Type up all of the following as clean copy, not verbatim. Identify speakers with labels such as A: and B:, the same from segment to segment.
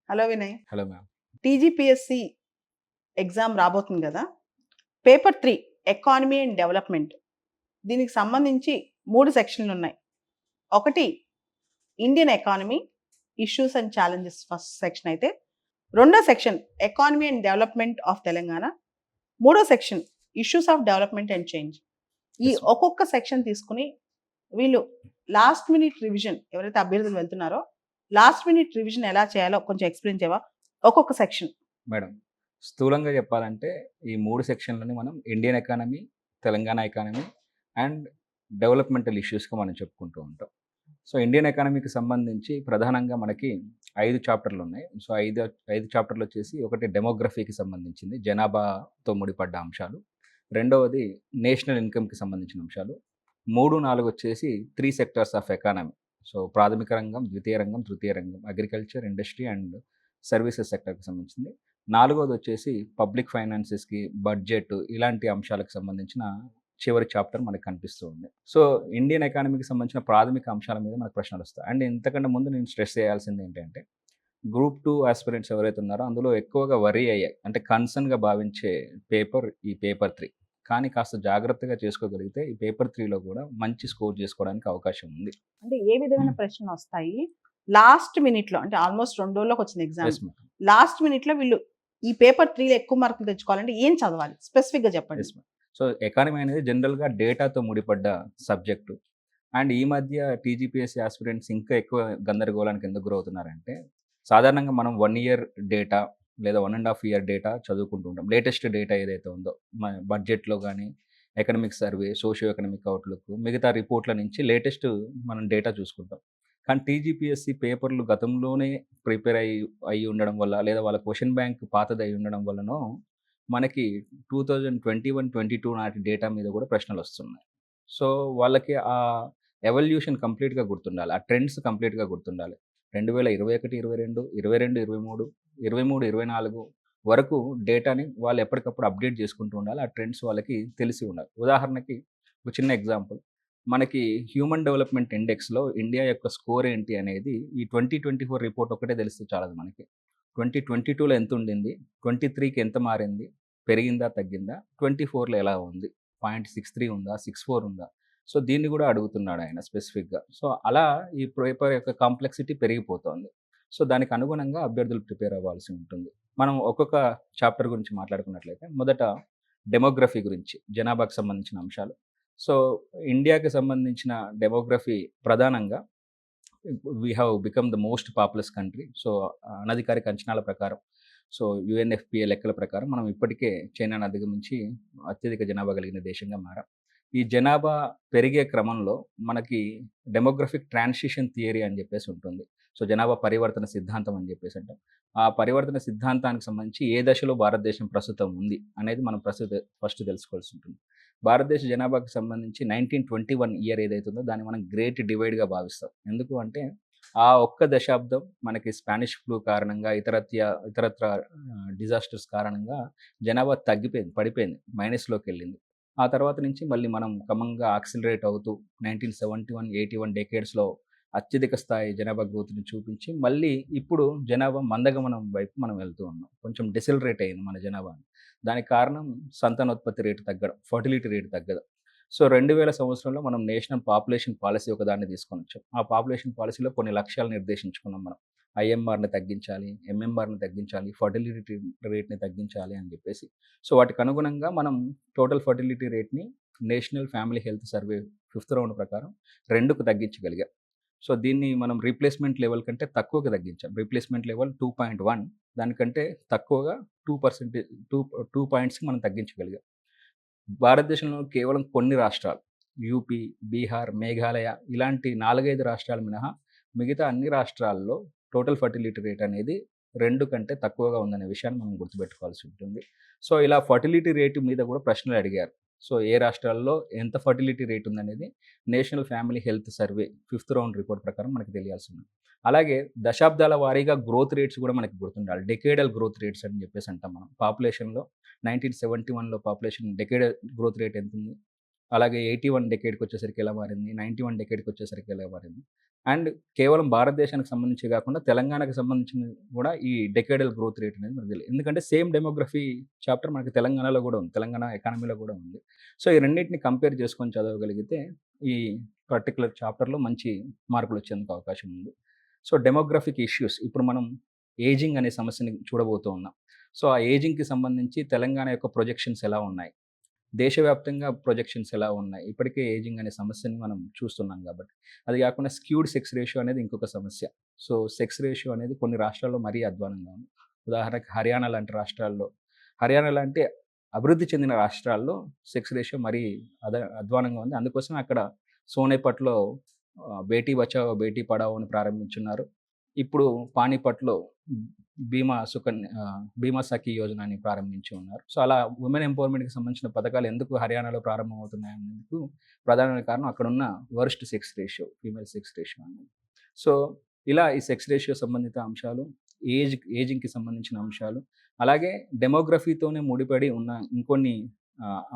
A: Hello Vinay.
B: Hello ma'am.
A: TGPSC exam రాబోతుంది గదా! Paper 3 economy and development. దీనికి సంబంధించి 3 సెక్షన్‌లున్నాయి. ఒకటి Indian economy issues and challenges first section అయితే, రెండో section economy and development of Telangana. మూడో section issues of development and change. ఈ
B: యెస్.
A: ఒక్కొక్క సెక్షన్ తీసుకొని వీళ్ళు లాస్ట్ మినిట్ రివిజన్ ఎవరైతే అభ్యర్థులు వెళ్తున్నారో, లాస్ట్ మినిట్ రివిజన్ ఎలా చేయాలో కొంచెం ఎక్స్‌ప్లెయిన్ చేయవా? ఒక్కొక్క సెక్షన్.
B: మేడం, స్థూలంగా చెప్పాలంటే ఈ 3 సెక్షన్‌లని మనం Indian economy, Telangana economy and developmental ఇష్యూస్‌గా మనం చెప్పుకుంటూ ఉంటాం. సో, ఇండియన్ ఎకానమీకి సంబంధించి ప్రధానంగా మనకి 5 చాప్టర్‌లున్నాయి. సో, 5 చాప్టర్‌లొచ్చేసి ఒకటి డెమోగ్రఫీకి సంబంధించింది, జనాభాతో ముడిపడ్డ అంశాలు. రెండవది నేషనల్ ఇన్‌కమ్‌కి సంబంధించిన అంశాలు. 3, 4 వచ్చేసి 3 సెక్టార్స్ ఆఫ్ ఎకానమీ. సో, ప్రాథమిక రంగం, ద్వితీయ రంగం, తృతీయ రంగం, అగ్రికల్చర్, ఇండస్ట్రీ అండ్ సర్వీసెస్ సెక్టార్‌కి సంబంధించింది. నాలుగోదొచ్చేసి పబ్లిక్ ఫైనాన్సెస్‌కి, బడ్జెట్ ఇలాంటి అంశాలకు సంబంధించిన చివరి చాప్టర్ మనకు కనిపిస్తూ ఉంది. సో, ఇండియన్ ఎకానమీకి సంబంధించిన ప్రాథమిక అంశాల మీద మనకు ప్రశ్నలొస్తాయి. అండ్ ఇంతకంటే ముందు నేను స్ట్రెస్ చేయాల్సింది ఏంటంటే, గ్రూప్ 2 ఆస్పిరెంట్స్ ఎవరైతే ఉన్నారో అందులో ఎక్కువగా వరీ అయ్యాయి. అంటే కన్సర్న్‌గా భావించే పేపర్ ఈ పేపర్ 3. కానీ కాస్త జాగ్రత్తగా చేసుకోగలిగితే ఈ పేపర్ 3లో కూడా మంచి స్కోర్ చేసుకోవడానికి అవకాశం ఉంది.
A: అంటే ఏ విధమైన ప్రశ్నలొస్తాయి? లాస్ట్ మినిట్‌లో అంటే ఆల్‌మోస్ట్ 2 రోజుల్లోకి వచ్చింది ఎగ్జామ్.
B: Yes madam.
A: లాస్ట్ మినిట్‌లో వీళ్ళు ఈ పేపర్ 3లో ఎక్కువ మార్కులు తెచ్చుకోవాలంటే ఏం చదవాలి? స్పెసిఫిక్‌గా చెప్పండి.
B: Yes madam. సో, ఎకానమీ అనేది జనరల్‌గా డేటాతో ముడిపడ్డ సబ్జెక్టు. అండ్ ఈ మధ్య టీజీపీఎస్సీ ఆస్పిరెంట్స్ ఇంకా ఎక్కువ గందరగోళానికి ఎందుకు గురవుతున్నారంటే, సాధారణంగా మనం 1 ఇయర్ డేటా లేదా 1½ ఇయర్ డేటా చదువుకుంటూ ఉంటాం. లేటెస్ట్ డేటా ఏదైతే ఉందో మన బడ్జెట్‌లో గానీ, economic survey, socio economic outlook, మిగతా రిపోర్ట్‌ల నుంచి లేటెస్ట్ మనం డేటా చూసుకుంటాం. కానీ టీజీపీఎస్సీ పేపర్‌లు గతంలోనే ప్రిపేర్ అయ్యి ఉండడం వల్ల, లేదా వాళ్ళ క్వెషన్ బ్యాంక్ పాతదయ్యి ఉండడం వల్లనో మనకి 2021, 22 నాటి డేటా మీద కూడా ప్రశ్నలొస్తున్నాయి. సో, వాళ్ళకి ఆ ఎవల్యూషన్ కంప్లీట్‌గా గుర్తుండాలి. ఆ ట్రెండ్స్ కంప్లీట్‌గా గుర్తుండాలి. 2021, 22, 22, 23, 23, 24 వరకు డేటాని వాళ్ళు ఎప్పటికప్పుడు అప్డేట్ చేసుకుంటూ ఉండాలి. ఆ ట్రెండ్స్ వాళ్ళకి తెలిసి ఉండాలి. ఉదాహరణకి ఒక చిన్న ఎగ్జాంపుల్. మనకి హ్యూమన్ డెవలప్‌మెంట్ ఇండెక్స్‌లో ఇండియా యొక్క స్కోర్ ఏంటి అనేది ఈ 2024 రిపోర్ట్ ఒక్కటే తెలిస్తే చాలదు మనకి. 2022లో ఎంతుండింది? 23కి ఎంత మారింది? పెరిగిందా? తగ్గిందా? 24లో ఎలా ఉంది? 0.63 ఉందా? 64 ఉందా? సో, దీన్ని గూడా అడుగుతున్నాడాయన స్పెసిఫిక్‌గా. సో, అలా ఈ పేపర్ యొక్క కాంప్లెక్సిటీ పెరిగిపోతోంది. సో, దానికి అనుగుణంగా అభ్యర్థులు ప్రిపేర్ అవ్వాల్సి ఉంటుంది. మనం ఒక్కొక్క చాప్టర్ గురించి మాట్లాడుకున్నట్లయితే, మొదట డెమోగ్రఫీ గురించి, జనాభాకు సంబంధించిన అంశాలు. సో, ఇండియాకి సంబంధించిన డెమోగ్రఫీ ప్రధానంగా we have become the most populous country. So, అనధికారిక అంచనాల ప్రకారం, సో, యూఎన్ఎఫ్‌పిఏ లెక్కల ప్రకారం మనం ఇప్పటికే చైనాను అధిగమించి అత్యధిక జనాభా కలిగిన దేశంగా మారాం. ఈ జనాభా పెరిగే క్రమంలో మనకి డెమోగ్రఫిక్ ట్రాన్సిషన్ థియరీ అని చెప్పేసి ఉంటుంది. సో, జనాభా పరివర్తన సిద్ధాంతం అని చెప్పేసి అంటాం. ఆ పరివర్తన సిద్ధాంతానికి సంబంధించి ఏ దశలో భారతదేశం ప్రస్తుతం ఉంది అనేది మనం ఫస్ట్ తెలుసుకోవాల్సి ఉంటుంది. భారతదేశ జనాభాకు సంబంధించి 1921 ఇయర్ ఏదైతే ఉందో దాన్ని మనం గ్రేట్ డివైడ్‌గా భావిస్తాం. ఎందుకు అంటే ఆ ఒక్క దశాబ్దం మనకి స్పానిష్ ఫ్లూ కారణంగా ఇతరత్ర డిజాస్టర్స్ కారణంగా జనాభా తగ్గిపోయింది, పడిపోయింది. మైనస్‌లోకెళ్ళింది. ఆ తర్వాత నుంచి మళ్ళీ మనం క్రమంగా యాక్సిలరేట్ అవుతూ 1971, 81 డేకేడ్స్‌లో అత్యధిక స్థాయి జనాభా గ్రోత్‌ని చూపించి, మళ్ళీ ఇప్పుడు జనాభా మందగమనం వైపు మనం వెళ్తూ ఉన్నాం. కొంచెం డిసెలరేట్ అయింది మన జనాభా. దానికి కారణం సంతానోత్పత్తి రేటు తగ్గడం, ఫర్టిలిటీ రేట్ తగ్గడం. సో, 2000 సంవత్సరంలో మనం నేషనల్ పాపులేషన్ పాలిసీ ఒకదాన్ని తీసుకొనొచ్చాం. ఆ పాపులేషన్ పాలిసీలో కొన్ని లక్ష్యాలు నిర్దేశించుకున్నాం మనం. ఐఎంఆర్‌ని తగ్గించాలి, ఎంఎంఆర్‌ని తగ్గించాలి, ఫర్టిలిటీ రేట్‌ని తగ్గించాలి అని చెప్పేసి. సో, వాటికి అనుగుణంగా మనం టోటల్ ఫర్టిలిటీ రేట్‌ని national family health survey fifth round ప్రకారం 2కు తగ్గించగలిగాం. సో, దీన్ని మనం రీప్లేస్‌మెంట్ లెవెల్ కంటే తక్కువగా తగ్గించాం. రీప్లేస్‌మెంట్ లెవెల్ 2.1 దానికంటే తక్కువగా 2% 2 పాయింట్స్‌కి మనం తగ్గించగలిగాం. భారతదేశంలో కేవలం కొన్ని రాష్ట్రాలు యూపీ, బీహార్, మేఘాలయ ఇలాంటి 4, 5 రాష్ట్రాలు మినహా మిగతా అన్ని రాష్ట్రాల్లో టోటల్ ఫర్టిలిటీ రేట్ అనేది 2 కంటే తక్కువగా ఉందనే విషయాన్ని మనం గుర్తుపెట్టుకోవాల్సి ఉంటుంది. సో, ఇలా ఫర్టిలిటీ రేట్ మీద కూడా ప్రశ్నలు అడిగారు. సో, ఏ రాష్ట్రాల్లో ఎంత ఫర్టిలిటీ రేట్ ఉందనేది national family health survey fifth round report ప్రకారం మనకు తెలియాల్సి ఉంది. అలాగే దశాబ్దాల వారీగా గ్రోత్ రేట్స్ కూడా మనకి గుర్తుండాలి. డెకేడల్ గ్రోత్ రేట్స్ అని చెప్పేసి అంటాం మనం. పాపులేషన్‌లో 1971లో పాపులేషన్ డెకేడల్ గ్రోత్ రేట్ ఎంతుంది? అలాగే 81 డెకేడ్‌కి వచ్చేసరికి ఎలా మారింది, 91 డెకేడ్‌కి వచ్చేసరికి ఎలా మారింది. అండ్ కేవలం భారతదేశానికి సంబంధించి కాకుండా తెలంగాణకు సంబంధించిన కూడా ఈ డెకేడల్ గ్రోత్ రేట్ అనేది మనకు తెలియదు. ఎందుకంటే సేమ్ డెమోగ్రఫీ చాప్టర్ మనకి తెలంగాణలో కూడా ఉంది. తెలంగాణ ఎకానమీలో కూడా ఉంది. సో ఈ రెండింటిని కంపేర్ చేసుకొని చదవగలిగితే ఈ పర్టిక్యులర్ చాప్టర్‌లో మంచి మార్కులు వచ్చేందుకు అవకాశం ఉంది. సో డెమోగ్రాఫిక్ ఇష్యూస్ ఇప్పుడు మనం ఏజింగ్ అనే సమస్యని చూడబోతూ ఉన్నాం. సో ఆ ఏజింగ్‌కి సంబంధించి తెలంగాణ యొక్క ప్రొజెక్షన్స్ ఎలా ఉన్నాయి? దేశవ్యాప్తంగా ప్రొజెక్షన్స్ ఎలా ఉన్నాయి? ఇప్పటికే ఏజింగ్ అనే సమస్యని మనం చూస్తున్నాం కాబట్టి. అది కాకుండా స్క్యూడ్ సెక్స్ రేషియో అనేది ఇంకొక సమస్య. సో సెక్స్ రేషియో అనేది కొన్ని రాష్ట్రాల్లో మరీ అధ్వానంగా ఉంది. ఉదాహరణకి హర్యానా లాంటి రాష్ట్రాల్లో, హర్యానా లాంటి అభివృద్ధి చెందిన రాష్ట్రాల్లో సెక్స్ రేషియో మరీ అధ్వానంగా ఉంది. అందుకోసమే అక్కడ సోనేపట్లో బేటీ బచావో బేటీ పడావో అని ప్రారంభించున్నారు. ఇప్పుడు పానీపట్‌లో భీమా సఖి యోజన అని ప్రారంభించి ఉన్నారు. సో అలా ఉమెన్ ఎంపవర్‌మెంట్‌కి సంబంధించిన పథకాలు ఎందుకు హర్యానాలో ప్రారంభమవుతున్నాయనేందుకు ప్రధానమైన కారణం అక్కడున్న worst sex ratio, female sex ratio అనేది. సో ఇలా ఈ సెక్స్ రేషియో సంబంధిత అంశాలు, ఏజింగ్‌కి సంబంధించిన అంశాలు, అలాగే డెమోగ్రఫీతోనే ముడిపడి ఉన్న ఇంకొన్ని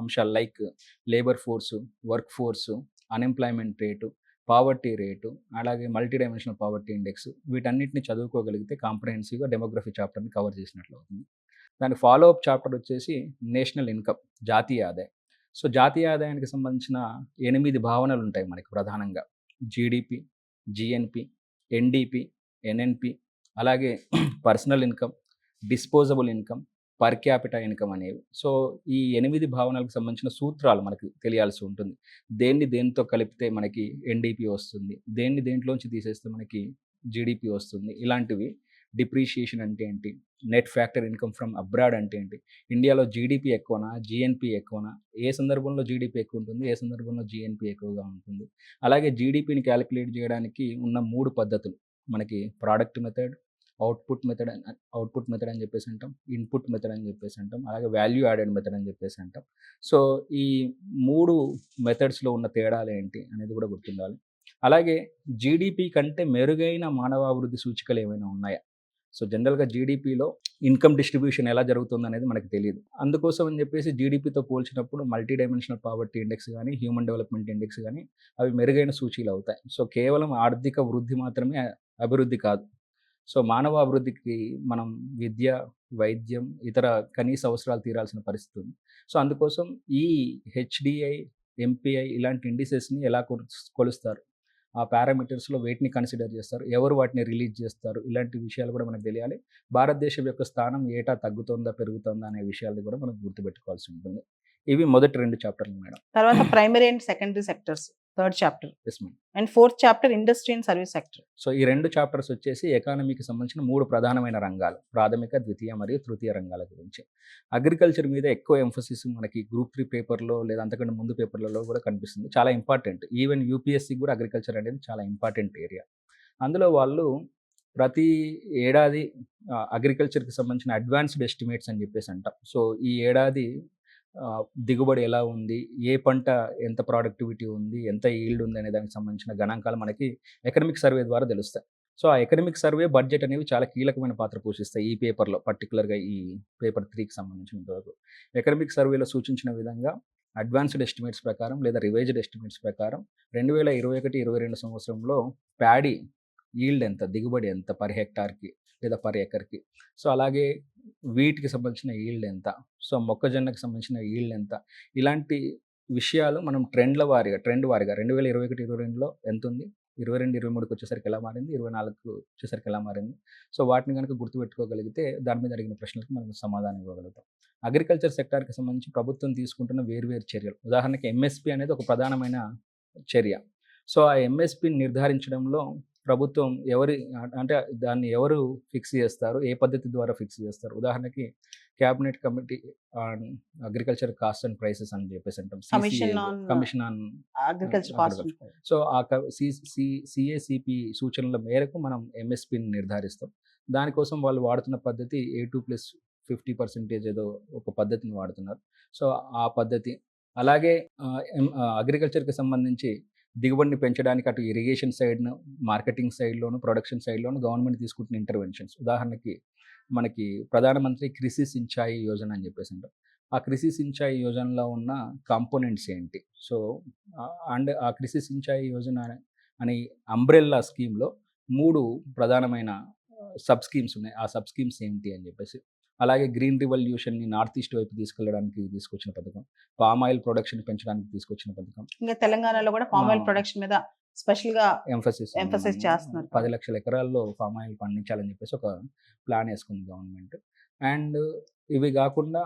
B: అంశాలు like labour force, work force, unemployment rate, poverty rate, అలాగే మల్టీ డైమెన్షనల్ పావర్టీ ఇండెక్స్, వీటన్నిటిని చదువుకోగలిగితే కాంప్రహెన్సివ్‌గా డెమోగ్రఫీ చాప్టర్‌ని కవర్ చేసినట్లు అవుతుంది. దాని ఫాలో అప్ చాప్టర్ వచ్చేసి నేషనల్ ఇన్‌కమ్, జాతీయ ఆదాయం. సో జాతీయ ఆదాయానికి సంబంధించిన 8 భావనలు ఉంటాయి మనకి ప్రధానంగా. జీడీపీ, జీఎన్‌పీ, ఎన్‌డీపీ, ఎన్‌ఎన్‌పీ, అలాగే personal income, disposable income, per capita income అనేవి. సో ఈ 8 భావనలకు సంబంధించిన సూత్రాలు మనకు తెలియాల్సి ఉంటుంది. దేనితో కలిపితే మనకి ఎన్‌డీపీ వస్తుంది, దేంట్లోంచి తీసేస్తే మనకి జీడీపీ వస్తుంది. ఇలాంటివి. డిప్రిషియేషన్ అంటే ఏంటి? Net factor income from abroad అంటే ఏంటి? ఇండియాలో జీడీపీ ఎక్కువనా? జీఎన్‌పీ ఎక్కువనా? ఏ సందర్భంలో జీడీపీ ఎక్కువ ఉంటుంది? ఏ సందర్భంలో జీఎన్‌పీ ఎక్కువగా ఉంటుంది? అలాగే జీడీపీని క్యాలిక్యులేట్ చేయడానికి ఉన్న 3 పద్ధతులు. మనకి ప్రొడక్ట్ మెథడ్, అవుట్‌పుట్ మెథడ్ అని చెప్పేసి అంటాం. ఇన్‌పుట్ మెథడ్ అని చెప్పేసి అంటాం. అలాగే వాల్యూ యాడెడ్ మెథడ్ అని చెప్పేసి అంటాం. సో ఈ 3 మెథడ్స్‌లో ఉన్న తేడాలేంటి అనేది కూడా గుర్తుండాలి. అలాగే జీడీపీ కంటే మెరుగైన మానవాభివృద్ధి సూచికలు ఏమైనా ఉన్నాయా? సో జనరల్‌గా జీడీపీలో ఇన్‌కమ్ డిస్ట్రిబ్యూషన్ ఎలా జరుగుతుందనేది మనకు తెలీదు. అందుకోసం అని చెప్పేసి జీడీపీతో పోల్చినప్పుడు మల్టీ డైమెన్షనల్ పావర్టీ ఇండెక్స్ గానీ, హ్యూమన్ డెవలప్‌మెంట్ ఇండెక్స్ గానీ అవి మెరుగైన సూచీలు అవుతాయి. సో కేవలం ఆర్థిక వృద్ధి మాత్రమే అభివృద్ధి కాదు. సో మానవ అభివృద్ధికి మనం విద్య, వైద్యం, ఇతర కనీస అవసరాలు తీరాల్సిన పరిస్థితి ఉంది. సో అందుకోసం ఈ హెచ్‌డీఐ, ఎంపీఐ ఇలాంటి ఇండిసెస్‌ని ఎలా కొలుస్తారు? ఆ పారామీటర్స్‌లో వేటిని కన్సిడర్ చేస్తారు? ఎవరు వాటిని రిలీజ్ చేస్తారు? ఇలాంటి విషయాలు కూడా మనకు తెలియాలి. భారతదేశం యొక్క స్థానం ఏటా తగ్గుతోందా, పెరుగుతోందా అనే విషయాల్ని కూడా మనం గుర్తుపెట్టుకోవాల్సి ఉంటుంది. ఇవి మొదటి 2 చాప్టర్‌లు మేడం.
A: తర్వాత primary and secondary sectors third chapter.
B: Yes madam.
A: And fourth chapter industry and service sector.
B: So ఈ 2 చాప్టర్స్ వచ్చేసి ఎకానమీకి సంబంధించిన 3 ప్రధానమైన రంగాలు. ప్రాథమిక, ద్వితీయ మరియు తృతీయ రంగాల గురించి. అగ్రికల్చర్ మీద ఎక్కువ ఎంఫసిస్ మనకి గ్రూప్ 3 పేపర్‌లో లేదా అంతకంటే ముందు పేపర్‌లలో కూడా కనిపిస్తుంది. చాలా ఇంపార్టెంట్. ఈవెన్ యూపీఎస్‌సికి కూడా అగ్రికల్చర్ అనేది చాలా ఇంపార్టెంట్ ఏరియా. అందులో వాళ్ళు ప్రతి ఏడాది అగ్రికల్చర్‌కి సంబంధించిన అడ్వాన్స్డ్ ఎస్టిమేట్స్ అని చెప్పేసి అంటాం. సో ఈ ఏడాది దిగుబడి ఎలా ఉంది? ఏ పంట ఎంత ప్రొడక్టివిటీ ఉంది? ఎంత ఈల్డ్ ఉంది? అనే దానికి సంబంధించిన గణాంకాలు మనకి ఎకనామిక్ సర్వే ద్వారా తెలుస్తాయి. సో ఆ ఎకనామిక్ సర్వే, బడ్జెట్ అనేవి చాలా కీలకమైన పాత్ర పోషిస్తాయి ఈ పేపర్‌లో. పర్టిక్యులర్‌గా ఈ పేపర్ 3కి సంబంధించినంత వరకు. ఎకనామిక్ సర్వేలో సూచించిన విధంగా అడ్వాన్స్డ్ ఎస్టిమేట్స్ ప్రకారం లేదా రివైజ్డ్ ఎస్టిమేట్స్ ప్రకారం 2021, 22 సంవత్సరంలో ప్యాడీ ఈల్డ్ ఎంత? దిగుబడి ఎంత? పర్ హెక్టార్‌కి లేదా పర్ ఎకర్‌కి. సో అలాగే వీటికి సంబంధించిన ఈల్డ్ ఎంత? సో మొక్కజొన్నకి సంబంధించిన ఈల్డ్ ఎంత? ఇలాంటి విషయాలు మనం ట్రెండ్ వారీగా 2021, 22లో ఎంతుంది? 22, 23కి వచ్చేసరికి ఎలా మారింది? 24కి వచ్చేసరికి ఎలా మారింది? సో వాటిని గనుక గుర్తుపెట్టుకోగలిగితే దాని మీద అడిగిన ప్రశ్నలకు మనం సమాధానం ఇవ్వగలుగుతాం. అగ్రికల్చర్ సెక్టార్‌కి సంబంధించి ప్రభుత్వం తీసుకుంటున్న వేర్వేరు చర్యలు. ఉదాహరణకి ఎంఎస్‌పీ అనేది ఒక ప్రధానమైన చర్య. సో ఆ ఎంఎస్‌పీని నిర్ధారించడంలో ప్రభుత్వం అంటే దాన్ని ఎవరు ఫిక్స్ చేస్తారు? ఏ పద్ధతి ద్వారా ఫిక్స్ చేస్తారు? ఉదాహరణకి cabinet committee on agriculture cost and prices అని చెప్పేసి అంటాం. Commission on
A: agriculture cost.
B: So ఆ సిఏసిపి సూచనల మేరకు మనం ఎంఎస్‌పీని నిర్ధారిస్తాం. దానికోసం వాళ్ళు వాడుతున్న పద్ధతి A2+50% ఏదో ఒక పద్ధతిని వాడుతున్నారు. సో ఆ పద్ధతి. అలాగే అగ్రికల్చర్‌కి సంబంధించి దిగుబడిని పెంచడానికి అటు ఇరిగేషన్ సైడ్‌ను, మార్కెటింగ్ సైడ్‌లోను, ప్రొడక్షన్ సైడ్‌లోను గవర్నమెంట్ తీసుకుంటున్న ఇంటర్వెన్షన్స్. ఉదాహరణకి మనకి ప్రధానమంత్రి కృషి సించాయి యోజన అని చెప్పేసి అంటాం. ఆ కృషి సించాయి యోజనలో ఉన్న కాంపోనెంట్స్ ఏంటి? సో, అండ్ ఆ కృషి సించాయి యోజన అనే అంబ్రెల్లా స్కీమ్‌లో 3 ప్రధానమైన సబ్ స్కీమ్స్ ఉన్నాయి. ఆ సబ్ స్కీమ్స్ ఏంటి అని చెప్పేసి. అలాగే గ్రీన్ రివల్యూషన్‌ని నార్త్ ఈస్ట్ వైపు తీసుకెళ్ళడానికి తీసుకొచ్చిన పథకం. పామ్ ఆయిల్ ప్రొడక్షన్ పెంచడానికి తీసుకొచ్చిన పథకం.
A: ఇంకా తెలంగాణలో కూడా పామ్ ఆయిల్
B: ఆ!
A: ప్రొడక్షన్ మీద స్పెషల్‌గా
B: ఎంఫసిస్
A: ఎంఫసైజ్ చేస్తున్నారు
B: 10
A: కదా!
B: లక్షల ఎకరాల్లో పామ్ ఆయిల్ పండించాలని చెప్పేసి ఒక ప్లాన్ యేసుకుంది గవర్నమెంట్. అండ్ ఇవి గాకుండా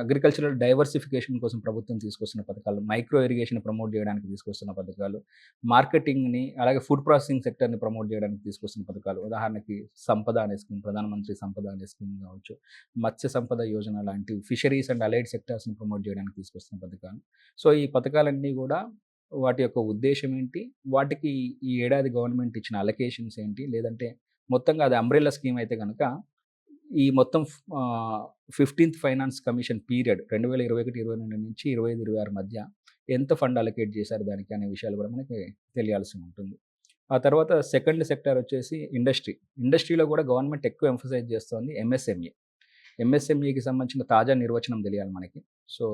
B: అగ్రికల్చరల్ డైవర్సిఫికేషన్ కోసం ప్రభుత్వం తీసుకొస్తున్న పథకాలు, మైక్రో ఇరిగేషన్ ప్రమోట్ జేయడానికి తీసుకొస్తున్న పథకాలు, మార్కెటింగ్‌ని అలాగే ఫుడ్ ప్రాసెసింగ్ సెక్టర్‌ని ప్రమోట్ జేయడానికి తీసుకొస్తున్న పథకాలు. ఉదాహరణకి సంపద అనే స్కీమ్, ప్రధానమంత్రి సంపద అనే స్కీమ్ గావచ్చు, మత్స్య సంపద యోజన లాంటి ఫిషరీస్ అండ్ అలైడ్ సెక్టార్స్‌ని ప్రమోట్ జేయడానికి తీసుకొస్తున్న పథకాలు. సో, ఈ పథకాలన్నీ గూడా వాటి యొక్క ఉద్దేశ్యం ఏంటి? వాటికి ఈ ఏడాది గవర్నమెంట్ ఇచ్చిన అలొకేషన్స్ ఏంటి? లేదంటే మొత్తంగా అది అంబ్రెల్లా స్కీమ్ అయితే గనక, ఈ మొత్తం 15థ్ ఫైనాన్స్ కమిషన్ పీరియడ్ 2021, 22 నుంచి 25, 26 మధ్య ఎంత ఫండ్ అలొకేట్ చేశారు దానికి అనే విషయాలు కూడా మనకి తెలియాల్సి ఉంటుంది. ఆ తర్వాత సెకండ్ సెక్టార్ వచ్చేసి ఇండస్ట్రీ. ఇండస్ట్రీలో కూడా గవర్నమెంట్ ఎక్కువ ఎంఫసైజ్ చేస్తోంది ఎంఎస్ఎంఈ. ఎంఎస్ఎంఈకి సంబంధించిన తాజా నిర్వచనం తెలియాలి మనకి. సో,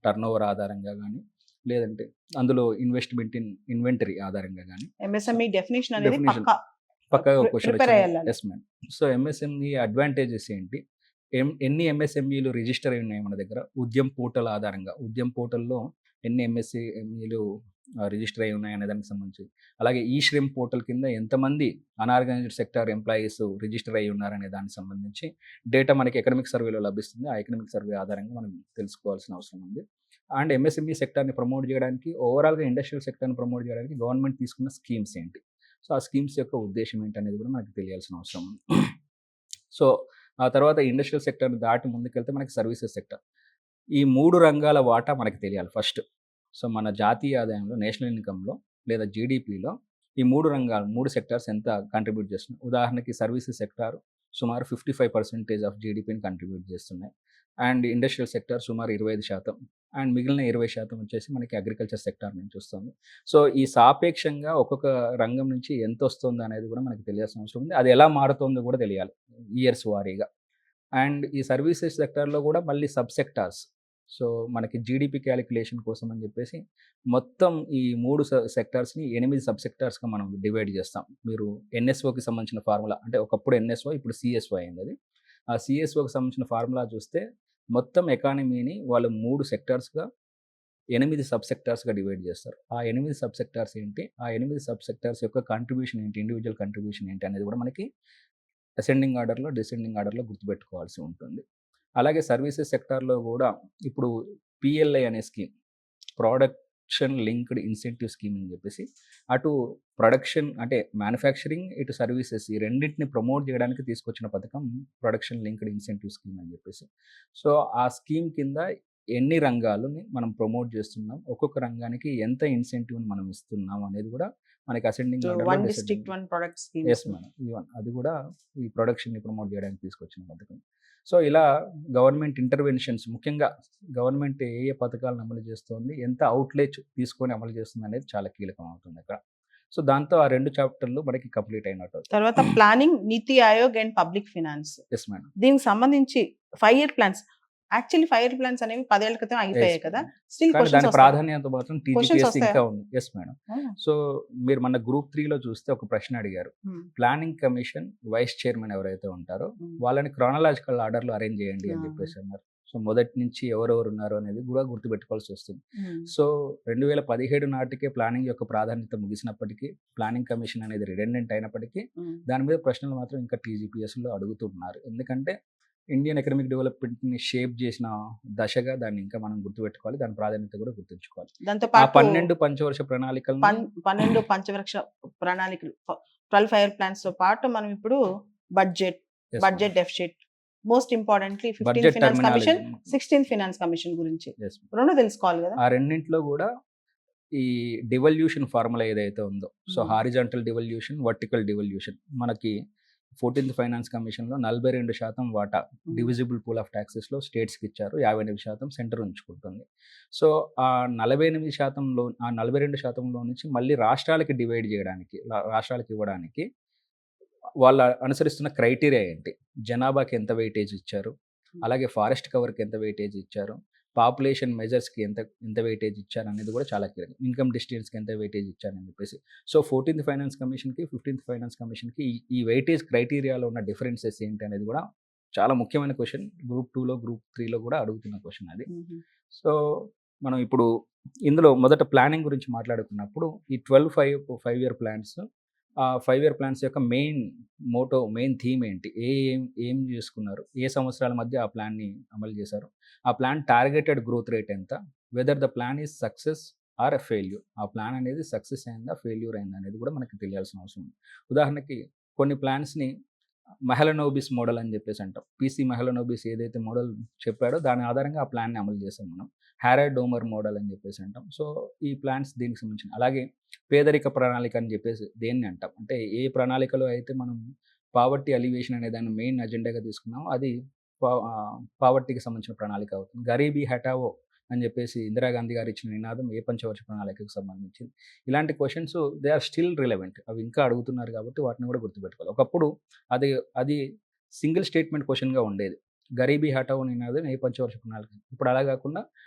B: టర్నోవర్ ఆధారంగా గానీ, లేదంటే అందులో ఇన్వెస్ట్‌మెంట్ ఇన్ ఇన్వెంటరీ ఆధారంగా గానీ, సో,
A: ఎంఎస్ఎంఈ డెఫినిషన్ అనేది
B: డెఫినిషన్ పక్కాగా ఒక క్వెషన్
A: ప్రిపేర్
B: వచ్చింది.
A: అయ్యాలి.
B: Yes ma'am. So, MSME advantages ఏంటి? ఎన్ని ఎంఎస్ఎంఈలు రిజిస్టర్ అయి ఉన్నాయి మన దగ్గర? ఉద్యమ్ పోర్టల్ ఆధారంగా. ఉద్యమ్ పోర్టల్‌లో ఎన్ని ఎంఎస్ఎంఈలు రిజిస్టర్ అయి ఉన్నాయి అనే దానికి సంబంధించి. అలాగే ఈ శ్రమ్ పోర్టల్ కింద ఎంతమంది అనార్గనైజ్డ్ సెక్టార్ ఎంప్లాయీస్ రిజిస్టర్ అయి ఉన్నారనే దానికి సంబంధించి డేటా మనకి ఎకనామిక్ సర్వేలో లభిస్తుంది. ఆ ఎకనామిక్ సర్వే ఆధారంగా మనం తెలుసుకోవాల్సిన అవసరం ఉంది. అండ్ ఎంఎస్ఎంఈ సెక్టార్‌ని ప్రమోట్ చేయడానికి, ఓవరాల్‌గా ఇండస్ట్రియల్ సెక్టార్‌ని ప్రమోట్ చేయడానికి గవర్నమెంట్ తీసుకున్న స్కీమ్స్ ఏంటి? సో, ఆ స్కీమ్స్ యొక్క ఉద్దేశ్యం ఏంటనేది కూడా మనకు తెలియాల్సిన అవసరం ఉంది. సో, ఆ తర్వాత ఇండస్ట్రియల్ సెక్టార్‌ని దాటి ముందుకెళ్తే మనకి సర్వీసెస్ సెక్టార్. ఈ 3 రంగాల వాటా మనకు తెలియాలి ఫస్ట్. సో, మన జాతీయ ఆదాయంలో, నేషనల్ ఇన్‌కమ్‌లో లేదా జీడీపీలో ఈ 3 రంగాలు, 3 సెక్టార్స్ ఎంత కంట్రిబ్యూట్ చేస్తున్నాయి. ఉదాహరణకి సర్వీసెస్ సెక్టార్ సుమారు 55% ఆఫ్ జీడీపీని కంట్రిబ్యూట్ చేస్తున్నాయి. అండ్ ఇండస్ట్రియల్ సెక్టార్ సుమారు 25%. అండ్ మిగిలిన 20% వచ్చేసి మనకి అగ్రికల్చర్ సెక్టార్ నుంచి వస్తుంది. సో, ఈ సాపేక్షంగా ఒక్కొక్క రంగం నుంచి ఎంతొస్తుంది అనేది కూడా మనకు తెలియాల్సిన అవసరం ఉంది. అది ఎలా మారుతుందో కూడా తెలియాలి ఇయర్స్ వారీగా. అండ్ ఈ సర్వీసెస్ సెక్టార్‌లో కూడా మళ్ళీ సబ్ సెక్టార్స్. సో, మనకి జీడీపీ క్యాలిక్యులేషన్ కోసం అని చెప్పేసి మొత్తం ఈ 3 సెక్టార్స్‌ని 8 సబ్ సెక్టార్స్‌గా మనం డివైడ్ చేస్తాం. మీరు ఎన్ఎస్ఓకి సంబంధించిన ఫార్ములా అంటే ఒకప్పుడు ఎన్ఎస్ఓ ఇప్పుడు సీఎస్ఓ అయిందది. ఆ సీఎస్ఓకి సంబంధించిన ఫార్ములా చూస్తే మొత్తం ఎకానమీని వాళ్ళు 3 సెక్టార్స్‌గా 8 సబ్ సెక్టార్స్‌గా డివైడ్ చేస్తారు. ఆ 8 సబ్ సెక్టార్స్ ఏంటి? ఆ 8 సబ్ సెక్టార్స్ యొక్క కాంట్రిబ్యూషన్ ఏంటి? ఇండివిడ్యువల్ కాంట్రిబ్యూషన్ ఏంటి? అనేది కూడా మనకి అసెండింగ్ ఆర్డర్‌లో, డిసెండింగ్ ఆర్డర్‌లో గుర్తుపెట్టుకోవాల్సి ఉంటుంది. అలాగే సర్వీసెస్ సెక్టార్‌లో గూడా ఇప్పుడు పీఎల్ఐ అనే scheme, production linked incentive scheme అని జెప్పేసి, అటు ప్రొడక్షన్ అంటే మ్యానుఫ్యాక్చరింగ్, ఇటు సర్వీసెస్ ఈ రెండిటిని ప్రమోట్ జేయడానికి తీసుకొచ్చిన పథకం ప్రొడక్షన్ లింక్డ్ ఇన్సెంటివ్ స్కీమ్ అని జెప్పేసి. సో, ఆ స్కీమ్ కింద ఎన్ని రంగాలని మనం ప్రమోట్ జేస్తున్నాం, ఒక్కొక్క రంగానికి ఎంత ఇన్సెంటివ్‌ని మనం ఇస్తున్నాం అనేది గూడా మనకి అసెండింగ్ ఆర్డర్‌లో,
A: one
B: descending
A: district one product
B: yes
A: schemes.
B: Madam. Even అది గూడా ఈ ప్రొడక్షన్‌ని ప్రమోట్ జేయడానికి తీసుకొచ్చిన పథకం. సో, ఇలా గవర్నమెంట్ ఇంటర్వెన్షన్స్ ముఖ్యంగా గవర్నమెంట్ ఏ ఏ పథకాలను అమలు చేస్తోంది, ఎంత ఔట్‌లే తీసుకొని అమలు చేస్తుందనేది చాలా కీలకం అవుతుందక్కడ. సో, దాంతో ఆ 2 చాప్టర్‌లు మనకి కంప్లీట్ అయినట్టవుతాయి.
A: తర్వాత planning, NITI Aayog and public finance.
B: Yes madam.
A: దీనికి సంబంధించి 5 year plans. Actually 5 year plans అనేవి 10 ఏళ్ల క్రితం
B: యెస్
A: అయిపోయాయి కదా!
B: మేడం.
A: స్టిల్
B: కానీ
A: క్వెషన్స్
B: దాని
A: వస్తాయి.
B: ప్రాధాన్యత మాత్రం
A: క్వెషన్స్
B: టీజీపీఎస్సీ
A: వస్తాయా?
B: ఇంకా ఉంది. Yes madam.
A: హ్మ్.
B: సో, మీరు మొన్న గ్రూప్ 3లో చూస్తే ఒక ప్రశ్న అడిగారు.
A: హ్మ్.
B: ప్లానింగ్ కమిషన్ వైస్ చైర్మన్ ఎవరైతే ఉంటారో
A: హ్మ్.
B: వాళ్ళని క్రోనలాజికల్ ఆర్డర్‌లో అరేంజ్ చేయండి అని
A: ఆ!
B: జెప్పేసి అన్నారు. సో, మొదటి నుంచి ఎవరెవరు ఉన్నారు అనేది కూడా గుర్తుపెట్టుకోవాల్సొస్తుంది.
A: హ్మ్.
B: సో, 2017 నాటికే ప్లానింగ్ యొక్క ప్రాధాన్యత ముగిసినప్పటికీ, ప్లానింగ్ కమిషన్ అనేది రిడెండెంట్ అయినప్పటికీ,
A: హ్మ్.
B: దాని మీద ప్రశ్నలు మాత్రం ఇంకా టీజీపీఎస్‌లో అడుగుతున్నారు. ఎందుకంటే, ఇండియన్ ఎకనామిక్ డెవలప్‌మెంట్‌ని షేప్ చేసిన దశగా దాన్ని ఇంకా మనం గుర్తుపెట్టుకోవాలి. దాని ప్రాధాన్యత కూడా గుర్తుంచుకోవాలి.
A: దాంతో
B: ఆ
A: పాటు
B: 12 పంచవర్ష ప్రణాళికల్ని
A: 12 పంచవృక్ష ప్రణాళికలు 12 ఫైర్ ప్లాన్స్‌తో పాటు మనం ఇప్పుడు budget,
B: yes madam.
A: Budget deficit, most importantly 15th
B: budget
A: finance commission,
B: terminology
A: 16th finance commission గురించి
B: యెస్.
A: 2 తెలుసుకోవాలి కదా!
B: ఆ రెండిట్లో గూడా ఈ డివల్యూషన్ ఫార్ములా ఏదైతే ఉందో, సో,
A: హ్మ్.
B: హారిజాంటల్ డివల్యూషన్, వర్టికల్ డివల్యూషన్ మనకి 14th ఫైనాన్స్ కమిషన్‌లో 42% వాటా
A: హ్మ్.
B: డివిజిబుల్ పూల్ ఆఫ్ టాక్సెస్‌లో స్టేట్స్‌కి ఇచ్చారు. 58% సెంటర్ ఉంచుకుంటుంది. సో, ఆ 48%లో ఆ 42%లో నుంచి మళ్ళీ రాష్ట్రాలకి డివైడ్ జేయడానికి, రాష్ట్రాలకి ఇవ్వడానికి వాళ్ళు అనుసరిస్తున్న క్రైటీరియా ఏంటి? జనాభాకి ఎంత వెయిటేజ్ ఇచ్చారు? అలాగే ఫారెస్ట్ కవర్‌కి ఎంత వెయిటేజ్ ఇచ్చారు? పాపులేషన్ మెజర్స్కి ఎంత ఎంత వెయిటేజ్ ఇచ్చారనేది కూడా చాలా కీలకం. ఇన్కమ్ డిస్టెన్స్కి ఎంత వెయిటేజ్ ఇచ్చారని చెప్పేసి. సో 14th ఫైనాన్స్ కమిషన్కి 15th ఫైనాన్స్ కమిషన్కి ఈ వెయిటేజ్ క్రైటీరియాలో ఉన్న డిఫరెన్సెస్ ఏంటి అనేది కూడా చాలా ముఖ్యమైన క్వశ్చన్. గ్రూప్ 2లో గ్రూప్ 3లో కూడా అడుగుతున్న క్వశ్చన్ అది. సో మనం ఇప్పుడు ఇందులో మొదట ప్లానింగ్ గురించి మాట్లాడుకున్నప్పుడు ఈ 5-year ప్లాన్స్, ఆ 5-year ప్లాన్స్ యొక్క మెయిన్ థీమ్ ఏంటి, ఏం చేసుకున్నారు, ఏ సంవత్సరాల మధ్య ఆ ప్లాన్ని అమలు చేశారు, ఆ ప్లాన్ టార్గెటెడ్ గ్రోత్ రేట్ ఎంత, whether the plan is success or a failure, ఆ ప్లాన్ అనేది సక్సెస్ అయిందా ఫెయిల్యూర్ అయిందా అనేది కూడా మనకి తెలియాల్సిన అవసరం ఉంది. ఉదాహరణకి కొన్ని ప్లాన్స్ని మెహలనోబిస్ మోడల్ అని చెప్పేసి అంటాం. పీసీ మెహలనోబిస్ ఏదైతే మోడల్ చెప్పాడో దాని ఆధారంగా ఆ ప్లాన్ని అమలు చేసాం మనం. హ్యారడ్ డోమర్ మోడల్ అని చెప్పేసి అంటాం. సో ఈ ప్లాన్స్ దీనికి సంబంధించిన. అలాగే పేదరిక ప్రణాళిక అని చెప్పేసి దేన్ని అంటాం అంటే ఏ ప్రణాళికలో అయితే మనం పావర్టీ అలివేషన్ అనే దాన్ని మెయిన్ అజెండాగా తీసుకున్నామో అది పావర్టీకి సంబంధించిన ప్రణాళిక అవుతుంది. గరీబీ హటావో అని చెప్పేసి ఇందిరాగాంధీ గారు ఇచ్చిన నినాదం ఏ పంచవర్ష ప్రణాళికకు సంబంధించింది. ఇలాంటి questions they are still relevant. అవి ఇంకా అడుగుతున్నారు కాబట్టి వాటిని కూడా గుర్తుపెట్టుకోవాలి. ఒకప్పుడు అది సింగిల్ స్టేట్మెంట్ క్వశ్చన్గా ఉండేది. గరీబీ హటావో నినాదం ఏ పంచవర్ష ప్రణాళిక. ఇప్పుడు అలా కాకుండా